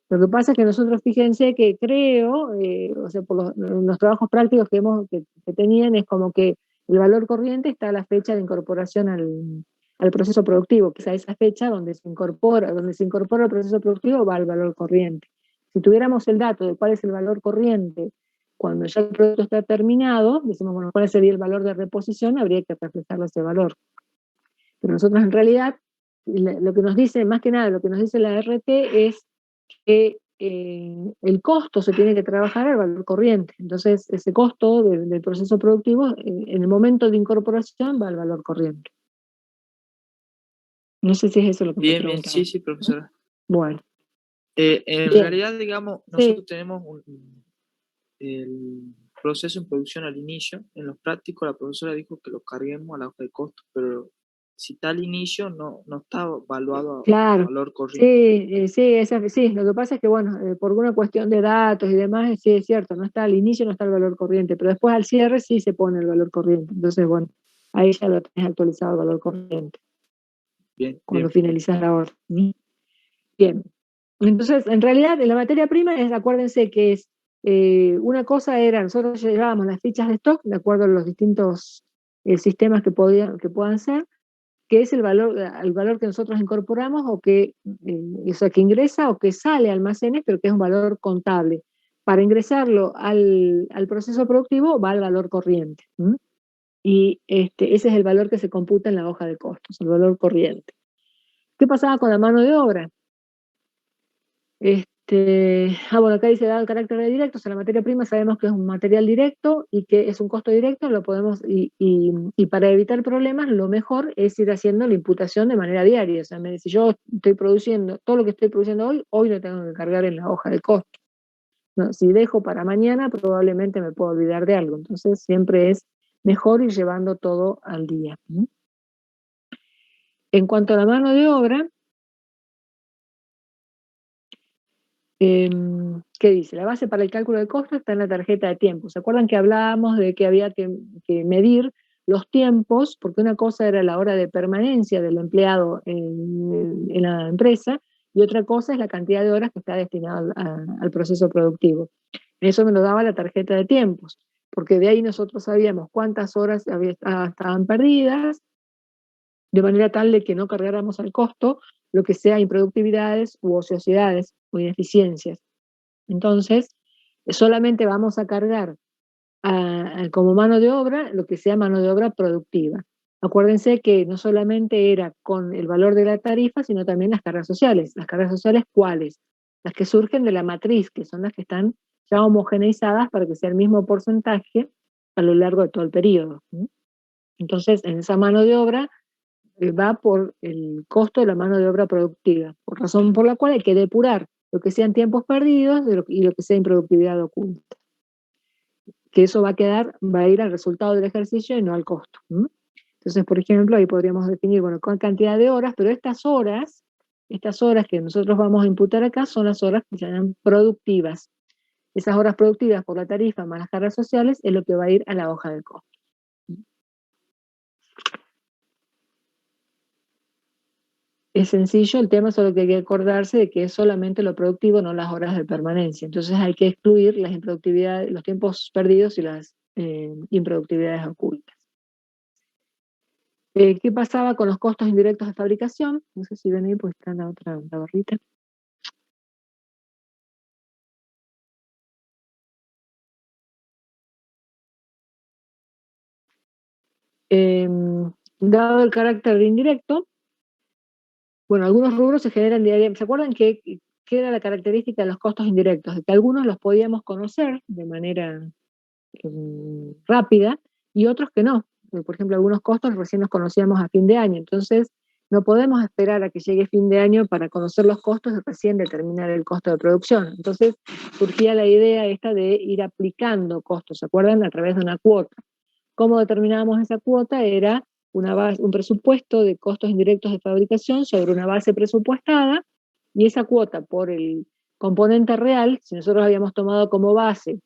[SPEAKER 1] Lo que pasa es que nosotros, fíjense que creo, o sea, por los trabajos prácticos que tenían, es como que el valor corriente está a la fecha de incorporación al proceso productivo, que es a esa fecha donde se incorpora el proceso productivo, va al valor corriente. Si tuviéramos el dato de cuál es el valor corriente cuando ya el producto está terminado, decimos, bueno, cuál sería el valor de reposición, habría que reflejarlo ese valor. Pero nosotros en realidad, lo que nos dice, más que nada, lo que nos dice la RT es que el costo se tiene que trabajar al valor corriente. Entonces, ese costo del proceso productivo, en el momento de incorporación, va al valor corriente. No sé si es eso lo que me preguntaba.
[SPEAKER 7] Bien, sí, profesora.
[SPEAKER 1] Bueno.
[SPEAKER 7] En realidad, digamos, nosotros tenemos el proceso en producción al inicio. En los prácticos la profesora dijo que lo carguemos a la hoja de costos, pero si está al inicio no está evaluado
[SPEAKER 1] claro,
[SPEAKER 7] a valor corriente.
[SPEAKER 1] Sí, lo que pasa es que, bueno, por una cuestión de datos y demás, sí es cierto, no está al inicio, no está el valor corriente, pero después al cierre sí se pone el valor corriente. Entonces, bueno, ahí ya lo tenés actualizado el valor corriente.
[SPEAKER 7] Bien.
[SPEAKER 1] Cuando finalizás la orden. Bien. Entonces, en realidad, en la materia prima, acuérdense que es una cosa era, nosotros llevábamos las fichas de stock de acuerdo a los distintos sistemas que puedan ser, que es el valor que nosotros incorporamos o que ingresa o que sale a almacenes, pero que es un valor contable. Para ingresarlo al proceso productivo va al valor corriente. Y ese es el valor que se computa en la hoja de costos, el valor corriente. ¿Qué pasaba con la mano de obra? Bueno, acá dice dado el carácter de directo, o sea, la materia prima sabemos que es un material directo y que es un costo directo, lo podemos, y para evitar problemas, lo mejor es ir haciendo la imputación de manera diaria. O sea, si yo estoy produciendo, todo lo que estoy produciendo hoy lo tengo que cargar en la hoja de costo. No, si dejo para mañana, probablemente me puedo olvidar de algo. Entonces siempre es mejor ir llevando todo al día. En cuanto a la mano de obra, ¿qué dice? La base para el cálculo de costo está en la tarjeta de tiempo. ¿Se acuerdan que hablábamos de que había que medir los tiempos? Porque una cosa era la hora de permanencia del empleado en la empresa, y otra cosa es la cantidad de horas que está destinada al proceso productivo. Eso me lo daba la tarjeta de tiempos, porque de ahí nosotros sabíamos cuántas horas estaban perdidas, de manera tal de que no cargáramos al costo lo que sea improductividades u ociosidades o ineficiencias. Entonces, solamente vamos a cargar como mano de obra lo que sea mano de obra productiva. Acuérdense que no solamente era con el valor de la tarifa, sino también las cargas sociales. ¿Las cargas sociales cuáles? Las que surgen de la matriz, que son las que están ya homogeneizadas para que sea el mismo porcentaje a lo largo de todo el periodo. Entonces, en esa mano de obra va por el costo de la mano de obra productiva, por razón por la cual hay que depurar lo que sean tiempos perdidos y lo que sea improductividad oculta. Que eso va a ir al resultado del ejercicio y no al costo. Entonces, por ejemplo, ahí podríamos definir, bueno, con cantidad de horas, pero estas horas que nosotros vamos a imputar acá son las horas que se llaman productivas. Esas horas productivas por la tarifa más las cargas sociales es lo que va a ir a la hoja de costo. Es sencillo el tema, solo que hay que acordarse de que es solamente lo productivo, no las horas de permanencia. Entonces hay que excluir las improductividades, los tiempos perdidos y las improductividades ocultas. ¿Qué pasaba con los costos indirectos de fabricación? No sé si ven ahí, pues está en la otra barrita. Dado el carácter de indirecto, bueno, algunos rubros se generan diariamente. ¿Se acuerdan qué era la característica de los costos indirectos? De que algunos los podíamos conocer de manera rápida y otros que no. Por ejemplo, algunos costos recién los conocíamos a fin de año. Entonces, no podemos esperar a que llegue fin de año para conocer los costos y recién determinar el costo de producción. Entonces, surgía la idea esta de ir aplicando costos, ¿se acuerdan? A través de una cuota. ¿Cómo determinábamos esa cuota? Era un presupuesto de costos indirectos de fabricación sobre una base presupuestada, y esa cuota por el componente real, si nosotros habíamos tomado como base,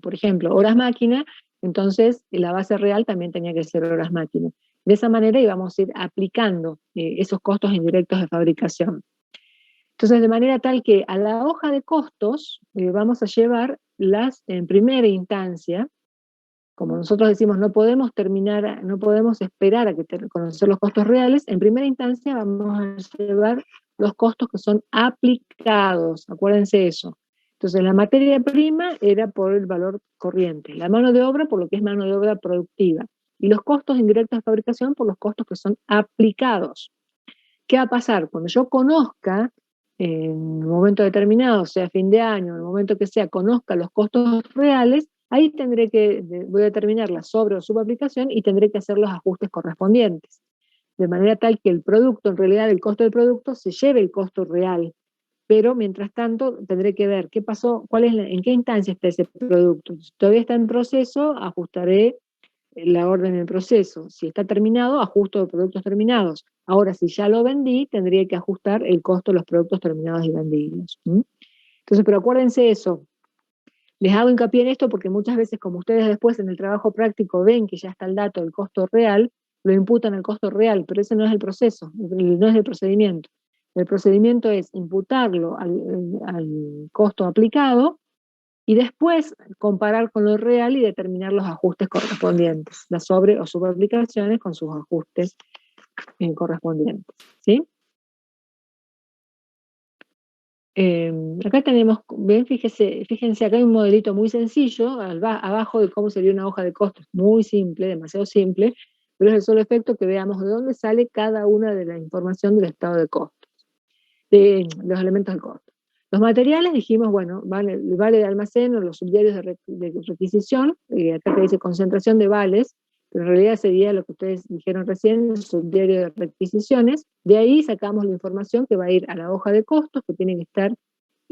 [SPEAKER 1] por ejemplo, horas máquina, entonces la base real también tenía que ser horas máquina. De esa manera íbamos a ir aplicando esos costos indirectos de fabricación. Entonces, de manera tal que a la hoja de costos vamos a llevar en primera instancia, como nosotros decimos, no podemos esperar a conocer los costos reales, en primera instancia vamos a llevar los costos que son aplicados, acuérdense eso. Entonces, la materia prima era por el valor corriente, la mano de obra por lo que es mano de obra productiva, y los costos indirectos de fabricación por los costos que son aplicados. ¿Qué va a pasar? Cuando yo conozca, en un momento determinado, sea fin de año, en el momento que sea, conozca los costos reales, ahí voy a determinar la sobre o subaplicación y tendré que hacer los ajustes correspondientes. De manera tal que el producto, en realidad el costo del producto, se lleve el costo real. Pero mientras tanto tendré que ver qué pasó, en qué instancia está ese producto. Si todavía está en proceso, ajustaré la orden en proceso. Si está terminado, ajusto los productos terminados. Ahora, si ya lo vendí, tendría que ajustar el costo de los productos terminados y vendidos. Entonces, pero acuérdense eso. Les hago hincapié en esto porque muchas veces, como ustedes después en el trabajo práctico ven que ya está el dato del costo real, lo imputan al costo real, pero ese no es el proceso, no es el procedimiento. El procedimiento es imputarlo al costo aplicado y después comparar con lo real y determinar los ajustes correspondientes, las sobre o subaplicaciones con sus ajustes correspondientes. ¿Sí? Acá tenemos, ven, fíjense, acá hay un modelito muy sencillo, abajo de cómo sería una hoja de costos, muy simple, demasiado simple, pero es el solo efecto que veamos de dónde sale cada una de la información del estado de costos, de los elementos del costo. Los materiales dijimos, bueno, el vale de almacén o los subdiarios de requisición, acá te dice concentración de vales, pero en realidad sería lo que ustedes dijeron recién, el subdiario de requisiciones. De ahí sacamos la información que va a ir a la hoja de costos, que tiene que estar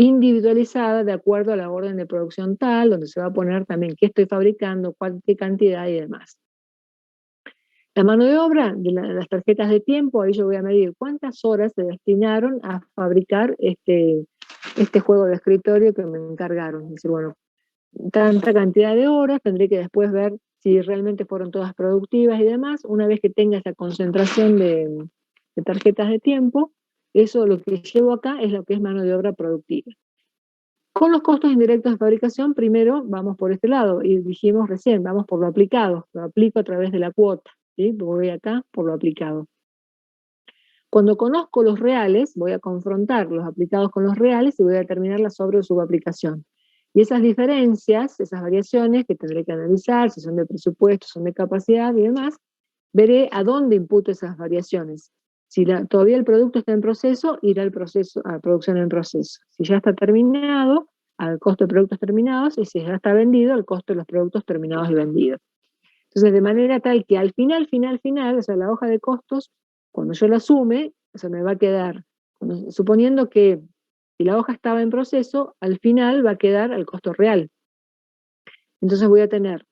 [SPEAKER 1] individualizada de acuerdo a la orden de producción tal, donde se va a poner también qué estoy fabricando, qué cantidad y demás. La mano de obra de las tarjetas de tiempo, ahí yo voy a medir cuántas horas se destinaron a fabricar este juego de escritorio que me encargaron. Es decir, bueno, tanta cantidad de horas, tendré que después ver si realmente fueron todas productivas y demás. Una vez que tenga esa concentración de tarjetas de tiempo, eso lo que llevo acá es lo que es mano de obra productiva. Con los costos indirectos de fabricación, primero vamos por este lado, y dijimos recién, vamos por lo aplicado, lo aplico a través de la cuota, ¿sí? Voy acá por lo aplicado. Cuando conozco los reales, voy a confrontar los aplicados con los reales y voy a determinar la sobre o subaplicación. Y esas diferencias, esas variaciones que tendré que analizar, si son de presupuesto, son de capacidad y demás, veré a dónde imputo esas variaciones. Si todavía el producto está en proceso, irá al proceso, a producción en proceso. Si ya está terminado, al costo de productos terminados, y si ya está vendido, al costo de los productos terminados y vendidos. Entonces, de manera tal que al final, o sea, la hoja de costos, cuando yo la sume, o sea, me va a quedar, suponiendo que si la hoja estaba en proceso, al final va a quedar al costo real. Entonces voy a tener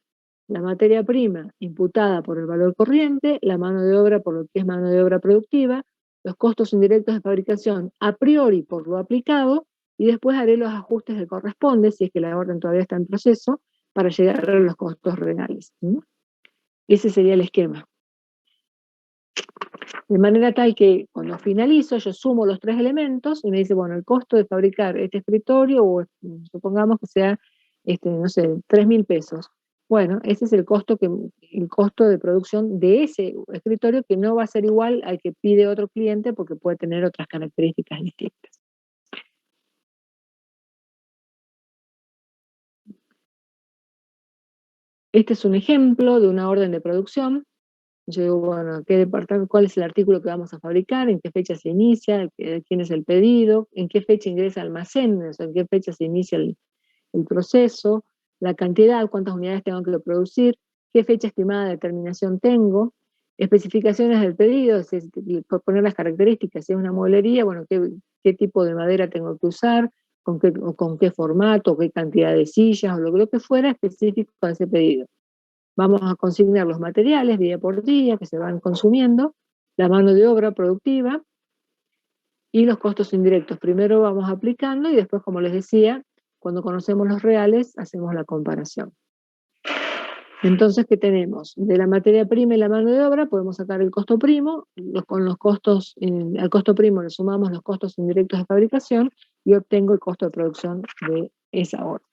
[SPEAKER 1] la materia prima imputada por el valor corriente, la mano de obra por lo que es mano de obra productiva, los costos indirectos de fabricación a priori por lo aplicado, y después haré los ajustes que corresponden, si es que la orden todavía está en proceso, para llegar a los costos reales. Ese sería el esquema. De manera tal que cuando finalizo, yo sumo los tres elementos y me dice, bueno, el costo de fabricar este escritorio, o supongamos que sea, no sé, 3.000 pesos. Bueno, ese es el costo de producción de ese escritorio, que no va a ser igual al que pide otro cliente porque puede tener otras características distintas. Este es un ejemplo de una orden de producción. Yo digo, bueno, ¿cuál es el artículo que vamos a fabricar? ¿En qué fecha se inicia? ¿Quién es el pedido? ¿En qué fecha ingresa al almacén? O sea, ¿en qué fecha se inicia el proceso? La cantidad, cuántas unidades tengo que producir, qué fecha estimada de terminación tengo, especificaciones del pedido, por poner las características, si es una mueblería, bueno, qué tipo de madera tengo que usar, con qué formato, qué cantidad de sillas, o lo que fuera específico de ese pedido. Vamos a consignar los materiales día por día que se van consumiendo, la mano de obra productiva y los costos indirectos. Primero vamos aplicando y después, como les decía, cuando conocemos los reales, hacemos la comparación. Entonces, ¿qué tenemos? De la materia prima y la mano de obra podemos sacar el costo primo, con los costos, al costo primo le sumamos los costos indirectos de fabricación y obtengo el costo de producción de esa orden.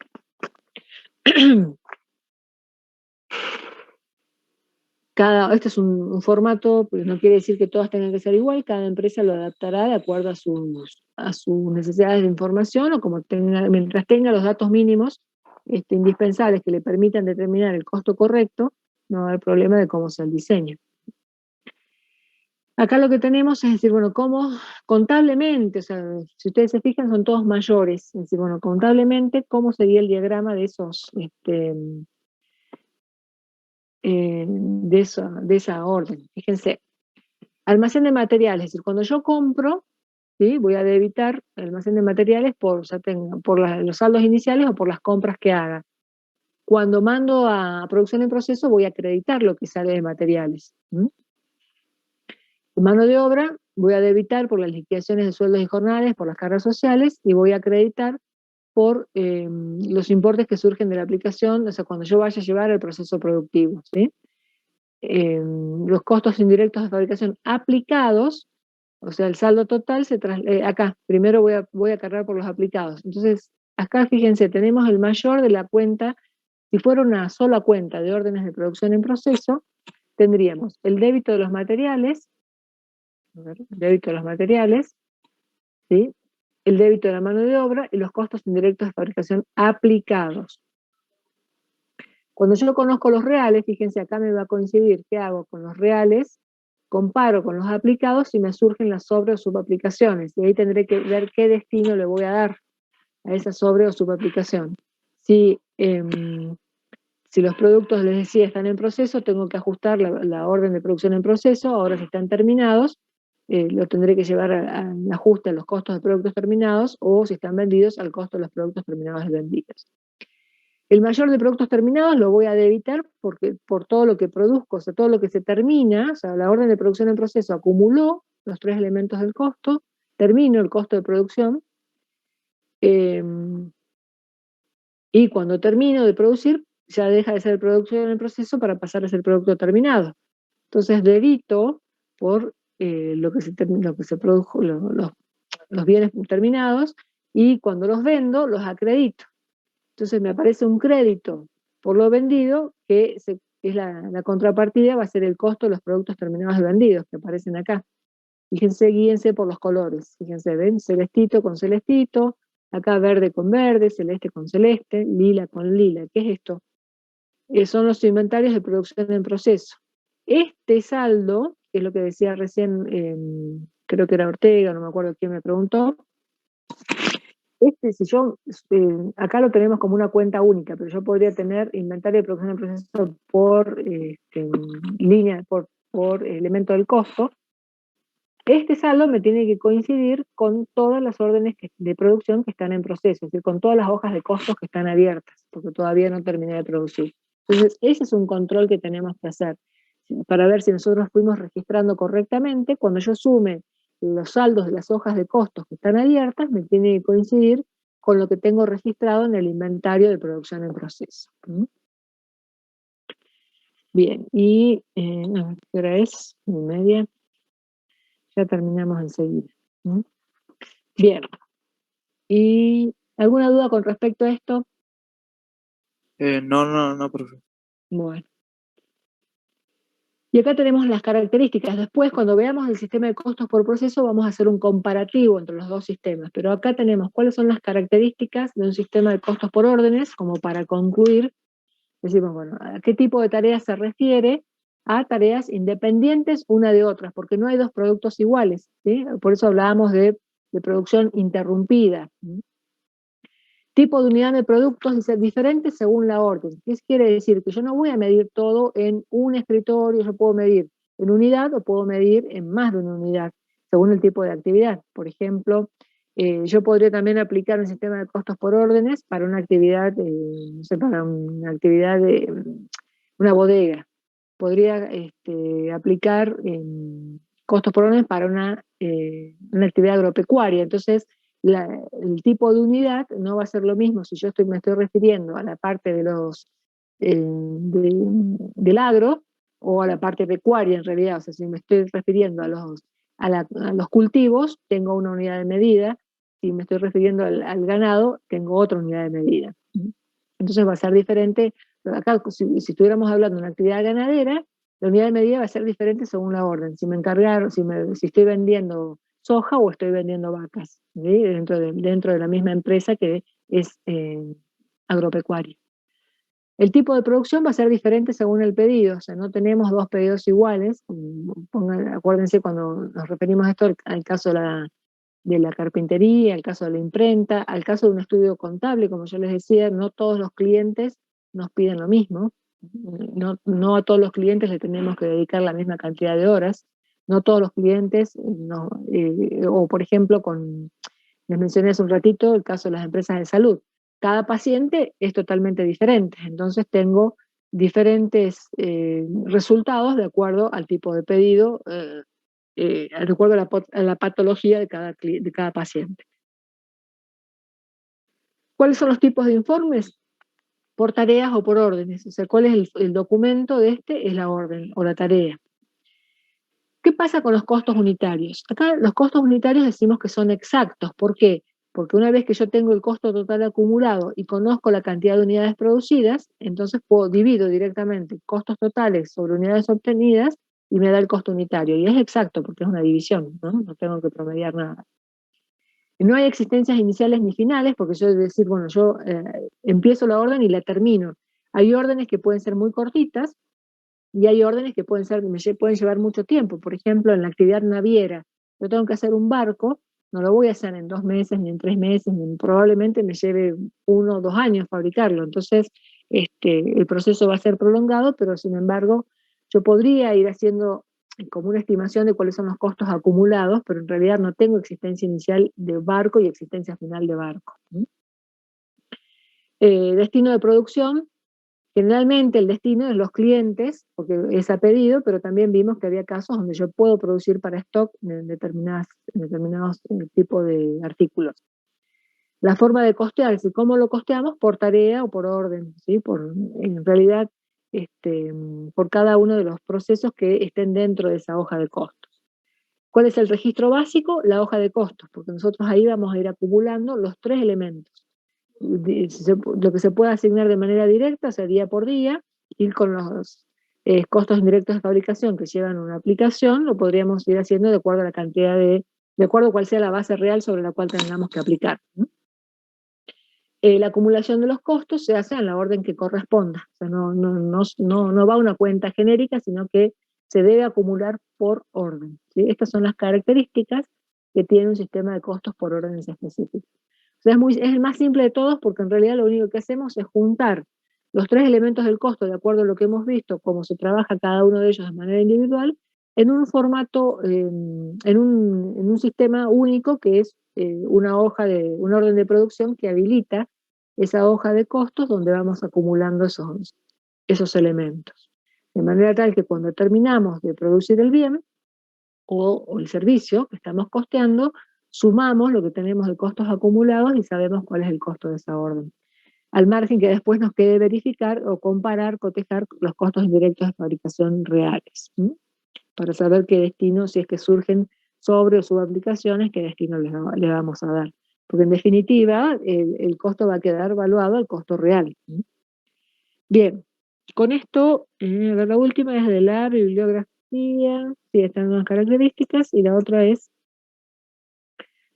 [SPEAKER 1] Este es un formato, pues no quiere decir que todas tengan que ser igual, cada empresa lo adaptará de acuerdo a sus necesidades de información, o mientras tenga los datos mínimos indispensables que le permitan determinar el costo correcto, no va a haber problema de cómo sea el diseño. Acá lo que tenemos es decir, bueno, cómo contablemente, o sea, si ustedes se fijan son todos mayores, es decir, bueno, contablemente, ¿cómo sería el diagrama de esos de esa orden? Fíjense, almacén de materiales, es decir, cuando yo compro, ¿sí? Voy a debitar el almacén de materiales por los saldos iniciales o por las compras que haga. Cuando mando a producción en proceso, voy a acreditar lo que sale de materiales. Mano de obra, voy a debitar por las liquidaciones de sueldos y jornales, por las cargas sociales, y voy a acreditar por los importes que surgen de la aplicación, o sea, cuando yo vaya a llevar el proceso productivo, ¿sí? Los costos indirectos de fabricación aplicados, o sea, el saldo total acá, primero voy a cargar por los aplicados. Entonces, acá fíjense, tenemos el mayor de la cuenta. Si fuera una sola cuenta de órdenes de producción en proceso, tendríamos el débito de los materiales, ¿sí? El débito de la mano de obra y los costos indirectos de fabricación aplicados. Cuando yo conozco los reales, fíjense, acá me va a coincidir qué hago con los reales, comparo con los aplicados y me surgen las sobre o subaplicaciones. Y ahí tendré que ver qué destino le voy a dar a esa sobre o subaplicación. Si los productos, les decía, están en proceso, tengo que ajustar la orden de producción en proceso. Ahora si están terminados, lo tendré que llevar al ajuste a los costos de productos terminados, o si están vendidos, al costo de los productos terminados vendidos. El mayor de productos terminados lo voy a debitar porque, por todo lo que produzco, o sea, todo lo que se termina, o sea, la orden de producción en proceso acumuló los 3 elementos del costo, termino el costo de producción, y cuando termino de producir, ya deja de ser producción en proceso para pasar a ser producto terminado. Entonces debito por lo que se produjo, los bienes terminados, y cuando los vendo, los acredito. Entonces me aparece un crédito por lo vendido, que es la contrapartida, va a ser el costo de los productos terminados vendidos, que aparecen acá. Fíjense, guíense por los colores. Fíjense, ven, celestito con celestito, acá verde con verde, celeste con celeste, lila con lila. ¿Qué es esto? Son los inventarios de producción en proceso. Este saldo, que es lo que decía recién, creo que era Ortega, no me acuerdo quién me preguntó, si yo, acá lo tenemos como una cuenta única, pero yo podría tener inventario de producción en proceso por línea, por elemento del costo. Este saldo me tiene que coincidir con todas las órdenes de producción que están en proceso, es decir, con todas las hojas de costos que están abiertas, porque todavía no terminé de producir. Entonces, ese es un control que tenemos que hacer, para ver si nosotros fuimos registrando correctamente. Cuando yo sume los saldos de las hojas de costos que están abiertas, me tiene que coincidir con lo que tengo registrado en el inventario de producción en proceso. Bien, y ¿qué hora es? 1:30. Ya terminamos enseguida. Bien. ¿Y alguna duda con respecto a esto?
[SPEAKER 7] No, profe.
[SPEAKER 1] Bueno. Y acá tenemos las características. Después, cuando veamos el sistema de costos por proceso, vamos a hacer un comparativo entre los dos sistemas. Pero acá tenemos cuáles son las características de un sistema de costos por órdenes, como para concluir. Decimos, bueno, ¿a qué tipo de tareas se refiere? A tareas independientes una de otras, porque no hay dos productos iguales, ¿sí? Por eso hablábamos de producción interrumpida. Tipo de unidad de productos dice diferente según la orden. ¿Qué quiere decir? Que yo no voy a medir todo en un escritorio, yo puedo medir en unidad o puedo medir en más de una unidad, según el tipo de actividad. Por ejemplo, yo podría también aplicar un sistema de costos por órdenes para una actividad, no sé, para una actividad de una bodega. Podría aplicar costos por órdenes para una actividad agropecuaria. Entonces, el tipo de unidad no va a ser lo mismo si yo me estoy refiriendo a la parte de del agro o a la parte pecuaria en realidad. O sea, si me estoy refiriendo a los cultivos, tengo una unidad de medida. Si me estoy refiriendo al ganado, tengo otra unidad de medida. Entonces va a ser diferente. Acá, si estuviéramos hablando de una actividad ganadera, la unidad de medida va a ser diferente según la orden. Si me encargaron, si estoy vendiendo soja o estoy vendiendo vacas, ¿sí? dentro de la misma empresa que es agropecuaria. El tipo de producción va a ser diferente según el pedido, o sea, no tenemos dos pedidos iguales. Acuérdense cuando nos referimos a esto al caso de la carpintería, al caso de la imprenta, al caso de un estudio contable, como yo les decía, no todos los clientes nos piden lo mismo, no a todos los clientes le tenemos que dedicar la misma cantidad de horas, no todos los clientes, o por ejemplo, les mencioné hace un ratito el caso de las empresas de salud. Cada paciente es totalmente diferente, entonces tengo diferentes resultados de acuerdo al tipo de pedido, de acuerdo a la patología de cada paciente. ¿Cuáles son los tipos de informes? Por tareas o por órdenes. O sea, ¿cuál es el documento de este? Es la orden o la tarea. ¿Qué pasa con los costos unitarios? Acá los costos unitarios decimos que son exactos. ¿Por qué? Porque una vez que yo tengo el costo total acumulado y conozco la cantidad de unidades producidas, entonces divido directamente costos totales sobre unidades obtenidas y me da el costo unitario. Y es exacto porque es una división, no tengo que promediar nada. No hay existencias iniciales ni finales, porque yo decir, bueno, yo empiezo la orden y la termino. Hay órdenes que pueden ser muy cortitas y hay órdenes que pueden llevar mucho tiempo. Por ejemplo, en la actividad naviera, yo tengo que hacer un barco, no lo voy a hacer en 2 meses, ni en 3 meses, probablemente me lleve 1 o 2 años fabricarlo. Entonces, el proceso va a ser prolongado, pero sin embargo, yo podría ir haciendo como una estimación de cuáles son los costos acumulados, pero en realidad no tengo existencia inicial de barco y existencia final de barco. Destino de producción, generalmente el destino es los clientes, porque es a pedido, pero también vimos que había casos donde yo puedo producir para stock en determinados tipos de artículos. La forma de costearse, ¿cómo lo costeamos? Por tarea o por orden, ¿sí? En realidad, por cada uno de los procesos que estén dentro de esa hoja de costos. ¿Cuál es el registro básico? La hoja de costos, porque nosotros ahí vamos a ir acumulando los 3 elementos. Lo que se puede asignar de manera directa, o sea, día por día, ir con los costos indirectos de fabricación que llevan una aplicación, lo podríamos ir haciendo de acuerdo a la cantidad de acuerdo a cuál sea la base real sobre la cual tengamos que aplicar, ¿no? La acumulación de los costos se hace en la orden que corresponda, o sea, no va a una cuenta genérica, sino que se debe acumular por orden, ¿sí? Estas son las características que tiene un sistema de costos por órdenes específicos. O sea, es el más simple de todos, porque en realidad lo único que hacemos es juntar los 3 elementos del costo, de acuerdo a lo que hemos visto, cómo se trabaja cada uno de ellos de manera individual, en un formato, en un sistema único que es una orden de producción que habilita esa hoja de costos donde vamos acumulando esos elementos. De manera tal que cuando terminamos de producir el bien o el servicio que estamos costeando, sumamos lo que tenemos de costos acumulados y sabemos cuál es el costo de esa orden. Al margen que después nos quede verificar o comparar, cotejar los costos indirectos de fabricación reales, ¿sí? Para saber qué destino, si es que surgen sobre o subaplicaciones, qué destino le vamos a dar. Porque en definitiva, el costo va a quedar evaluado al costo real, ¿sí? Bien, con esto, la última es de la bibliografía, sí, están unas características, y la otra es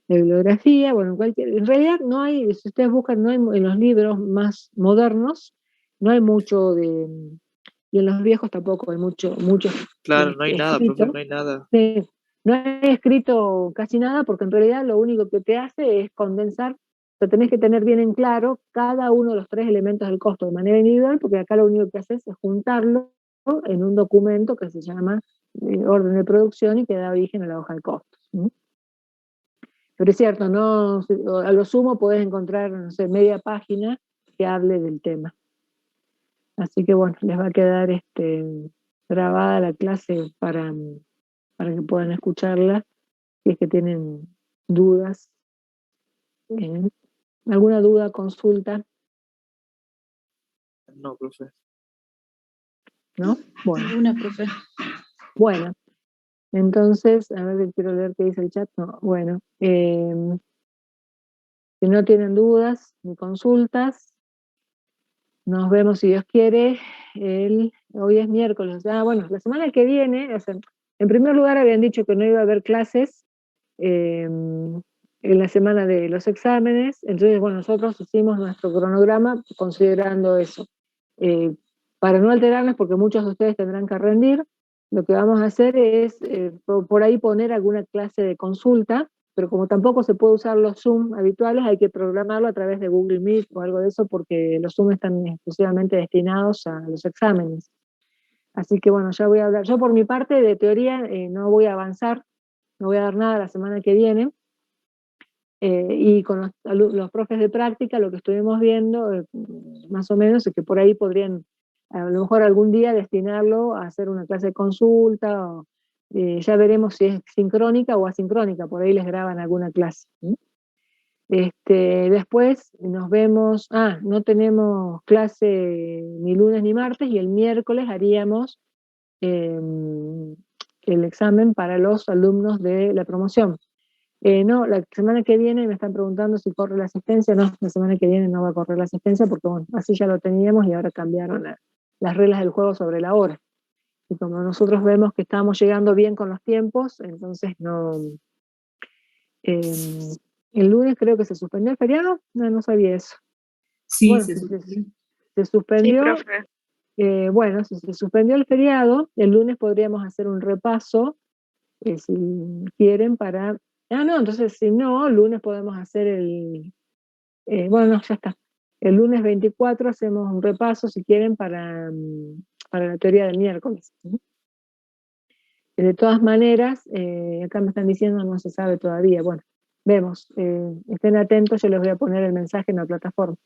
[SPEAKER 1] de bibliografía. Bueno, en realidad no hay, si ustedes buscan, no hay en los libros más modernos, no hay mucho y en los viejos tampoco hay mucho.
[SPEAKER 15] Claro, no hay nada, profe, no hay nada.
[SPEAKER 1] Sí, no hay escrito casi nada, porque en realidad lo único que te hace es condensar, o sea, tenés que tener bien en claro cada uno de los 3 elementos del costo de manera individual, porque acá lo único que haces es juntarlo en un documento que se llama orden de producción y que da origen a la hoja de costos, ¿sí? Pero es cierto, no, a lo sumo podés encontrar, no sé, media página que hable del tema. Así que bueno, les va a quedar grabada la clase para que puedan escucharla, si es que tienen dudas. ¿Alguna duda, consulta?
[SPEAKER 15] No, profe.
[SPEAKER 1] ¿No? Bueno.
[SPEAKER 14] Ninguna, profe.
[SPEAKER 1] Bueno, entonces, a ver, quiero leer qué dice el chat. No, bueno. Si no tienen dudas ni consultas, nos vemos, si Dios quiere, hoy es miércoles. Bueno, la semana que viene, o sea, en primer lugar habían dicho que no iba a haber clases en la semana de los exámenes, entonces, bueno, nosotros hicimos nuestro cronograma considerando eso. Para no alterarnos, porque muchos de ustedes tendrán que rendir, lo que vamos a hacer es por ahí poner alguna clase de consulta, pero como tampoco se puede usar los Zoom habituales, hay que programarlo a través de Google Meet o algo de eso, porque los Zoom están exclusivamente destinados a los exámenes. Así que bueno, ya voy a hablar. Yo por mi parte de teoría no voy a avanzar, no voy a dar nada la semana que viene, y con los profes de práctica lo que estuvimos viendo, más o menos, es que por ahí podrían, a lo mejor algún día, destinarlo a hacer una clase de consulta, o ya veremos si es sincrónica o asincrónica, por ahí les graban alguna clase, ¿sí? Después nos vemos, no tenemos clase ni lunes ni martes, y el miércoles haríamos el examen para los alumnos de la promoción. No, la semana que viene me están preguntando si corre la asistencia. No, la semana que viene no va a correr la asistencia, porque bueno, así ya lo teníamos y ahora cambiaron las reglas del juego sobre la hora. Y como nosotros vemos que estamos llegando bien con los tiempos, entonces no. El lunes creo que se suspendió el feriado. No sabía eso.
[SPEAKER 16] Sí,
[SPEAKER 1] bueno,
[SPEAKER 16] se
[SPEAKER 1] suspendió.
[SPEAKER 2] Sí, profe.
[SPEAKER 1] Bueno, si se suspendió el feriado, el lunes podríamos hacer un repaso, si quieren, para. No, entonces si no, el lunes podemos hacer bueno, ya está. El lunes 24 hacemos un repaso, si quieren, para la teoría del miércoles. De todas maneras, acá me están diciendo no se sabe todavía. Bueno, vemos. Estén atentos, yo les voy a poner el mensaje en la plataforma.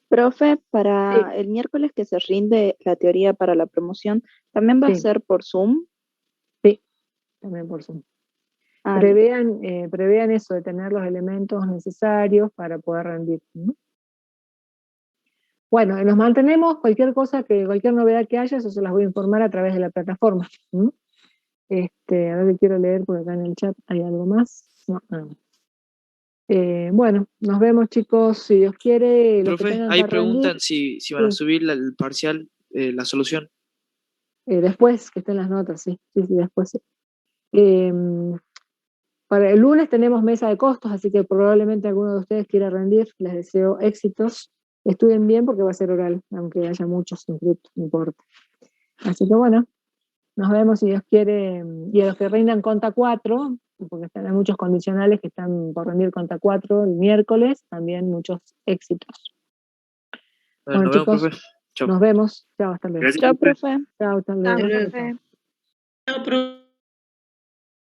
[SPEAKER 2] Profe, para el miércoles que se rinde la teoría para la promoción, ¿también va a ser por Zoom?
[SPEAKER 1] Sí, también por Zoom. Prevean eso de tener los elementos necesarios para poder rendir. Bueno, nos mantenemos, cualquier novedad que haya, eso se las voy a informar a través de la plataforma. A ver si quiero leer por acá en el chat, ¿hay algo más? No, nada. Bueno, nos vemos chicos, si Dios quiere.
[SPEAKER 7] Profe, ahí preguntan si van a subir el parcial, la solución.
[SPEAKER 1] Después, que estén las notas, sí, después. Para el lunes tenemos mesa de costos, así que probablemente alguno de ustedes quiera rendir. Les deseo éxitos. Estudien bien porque va a ser oral, aunque haya muchos inscritos, no importa. Así que bueno, nos vemos si Dios quiere. Y a los que rindan Conta 4, porque hay muchos condicionales que están por rendir Conta 4 el miércoles, también muchos éxitos. Bueno, chicos, nos vemos. Chao, hasta luego.
[SPEAKER 2] Chao, profe.
[SPEAKER 1] Chao, hasta luego.
[SPEAKER 2] Chao, profe.
[SPEAKER 6] Chao, profe.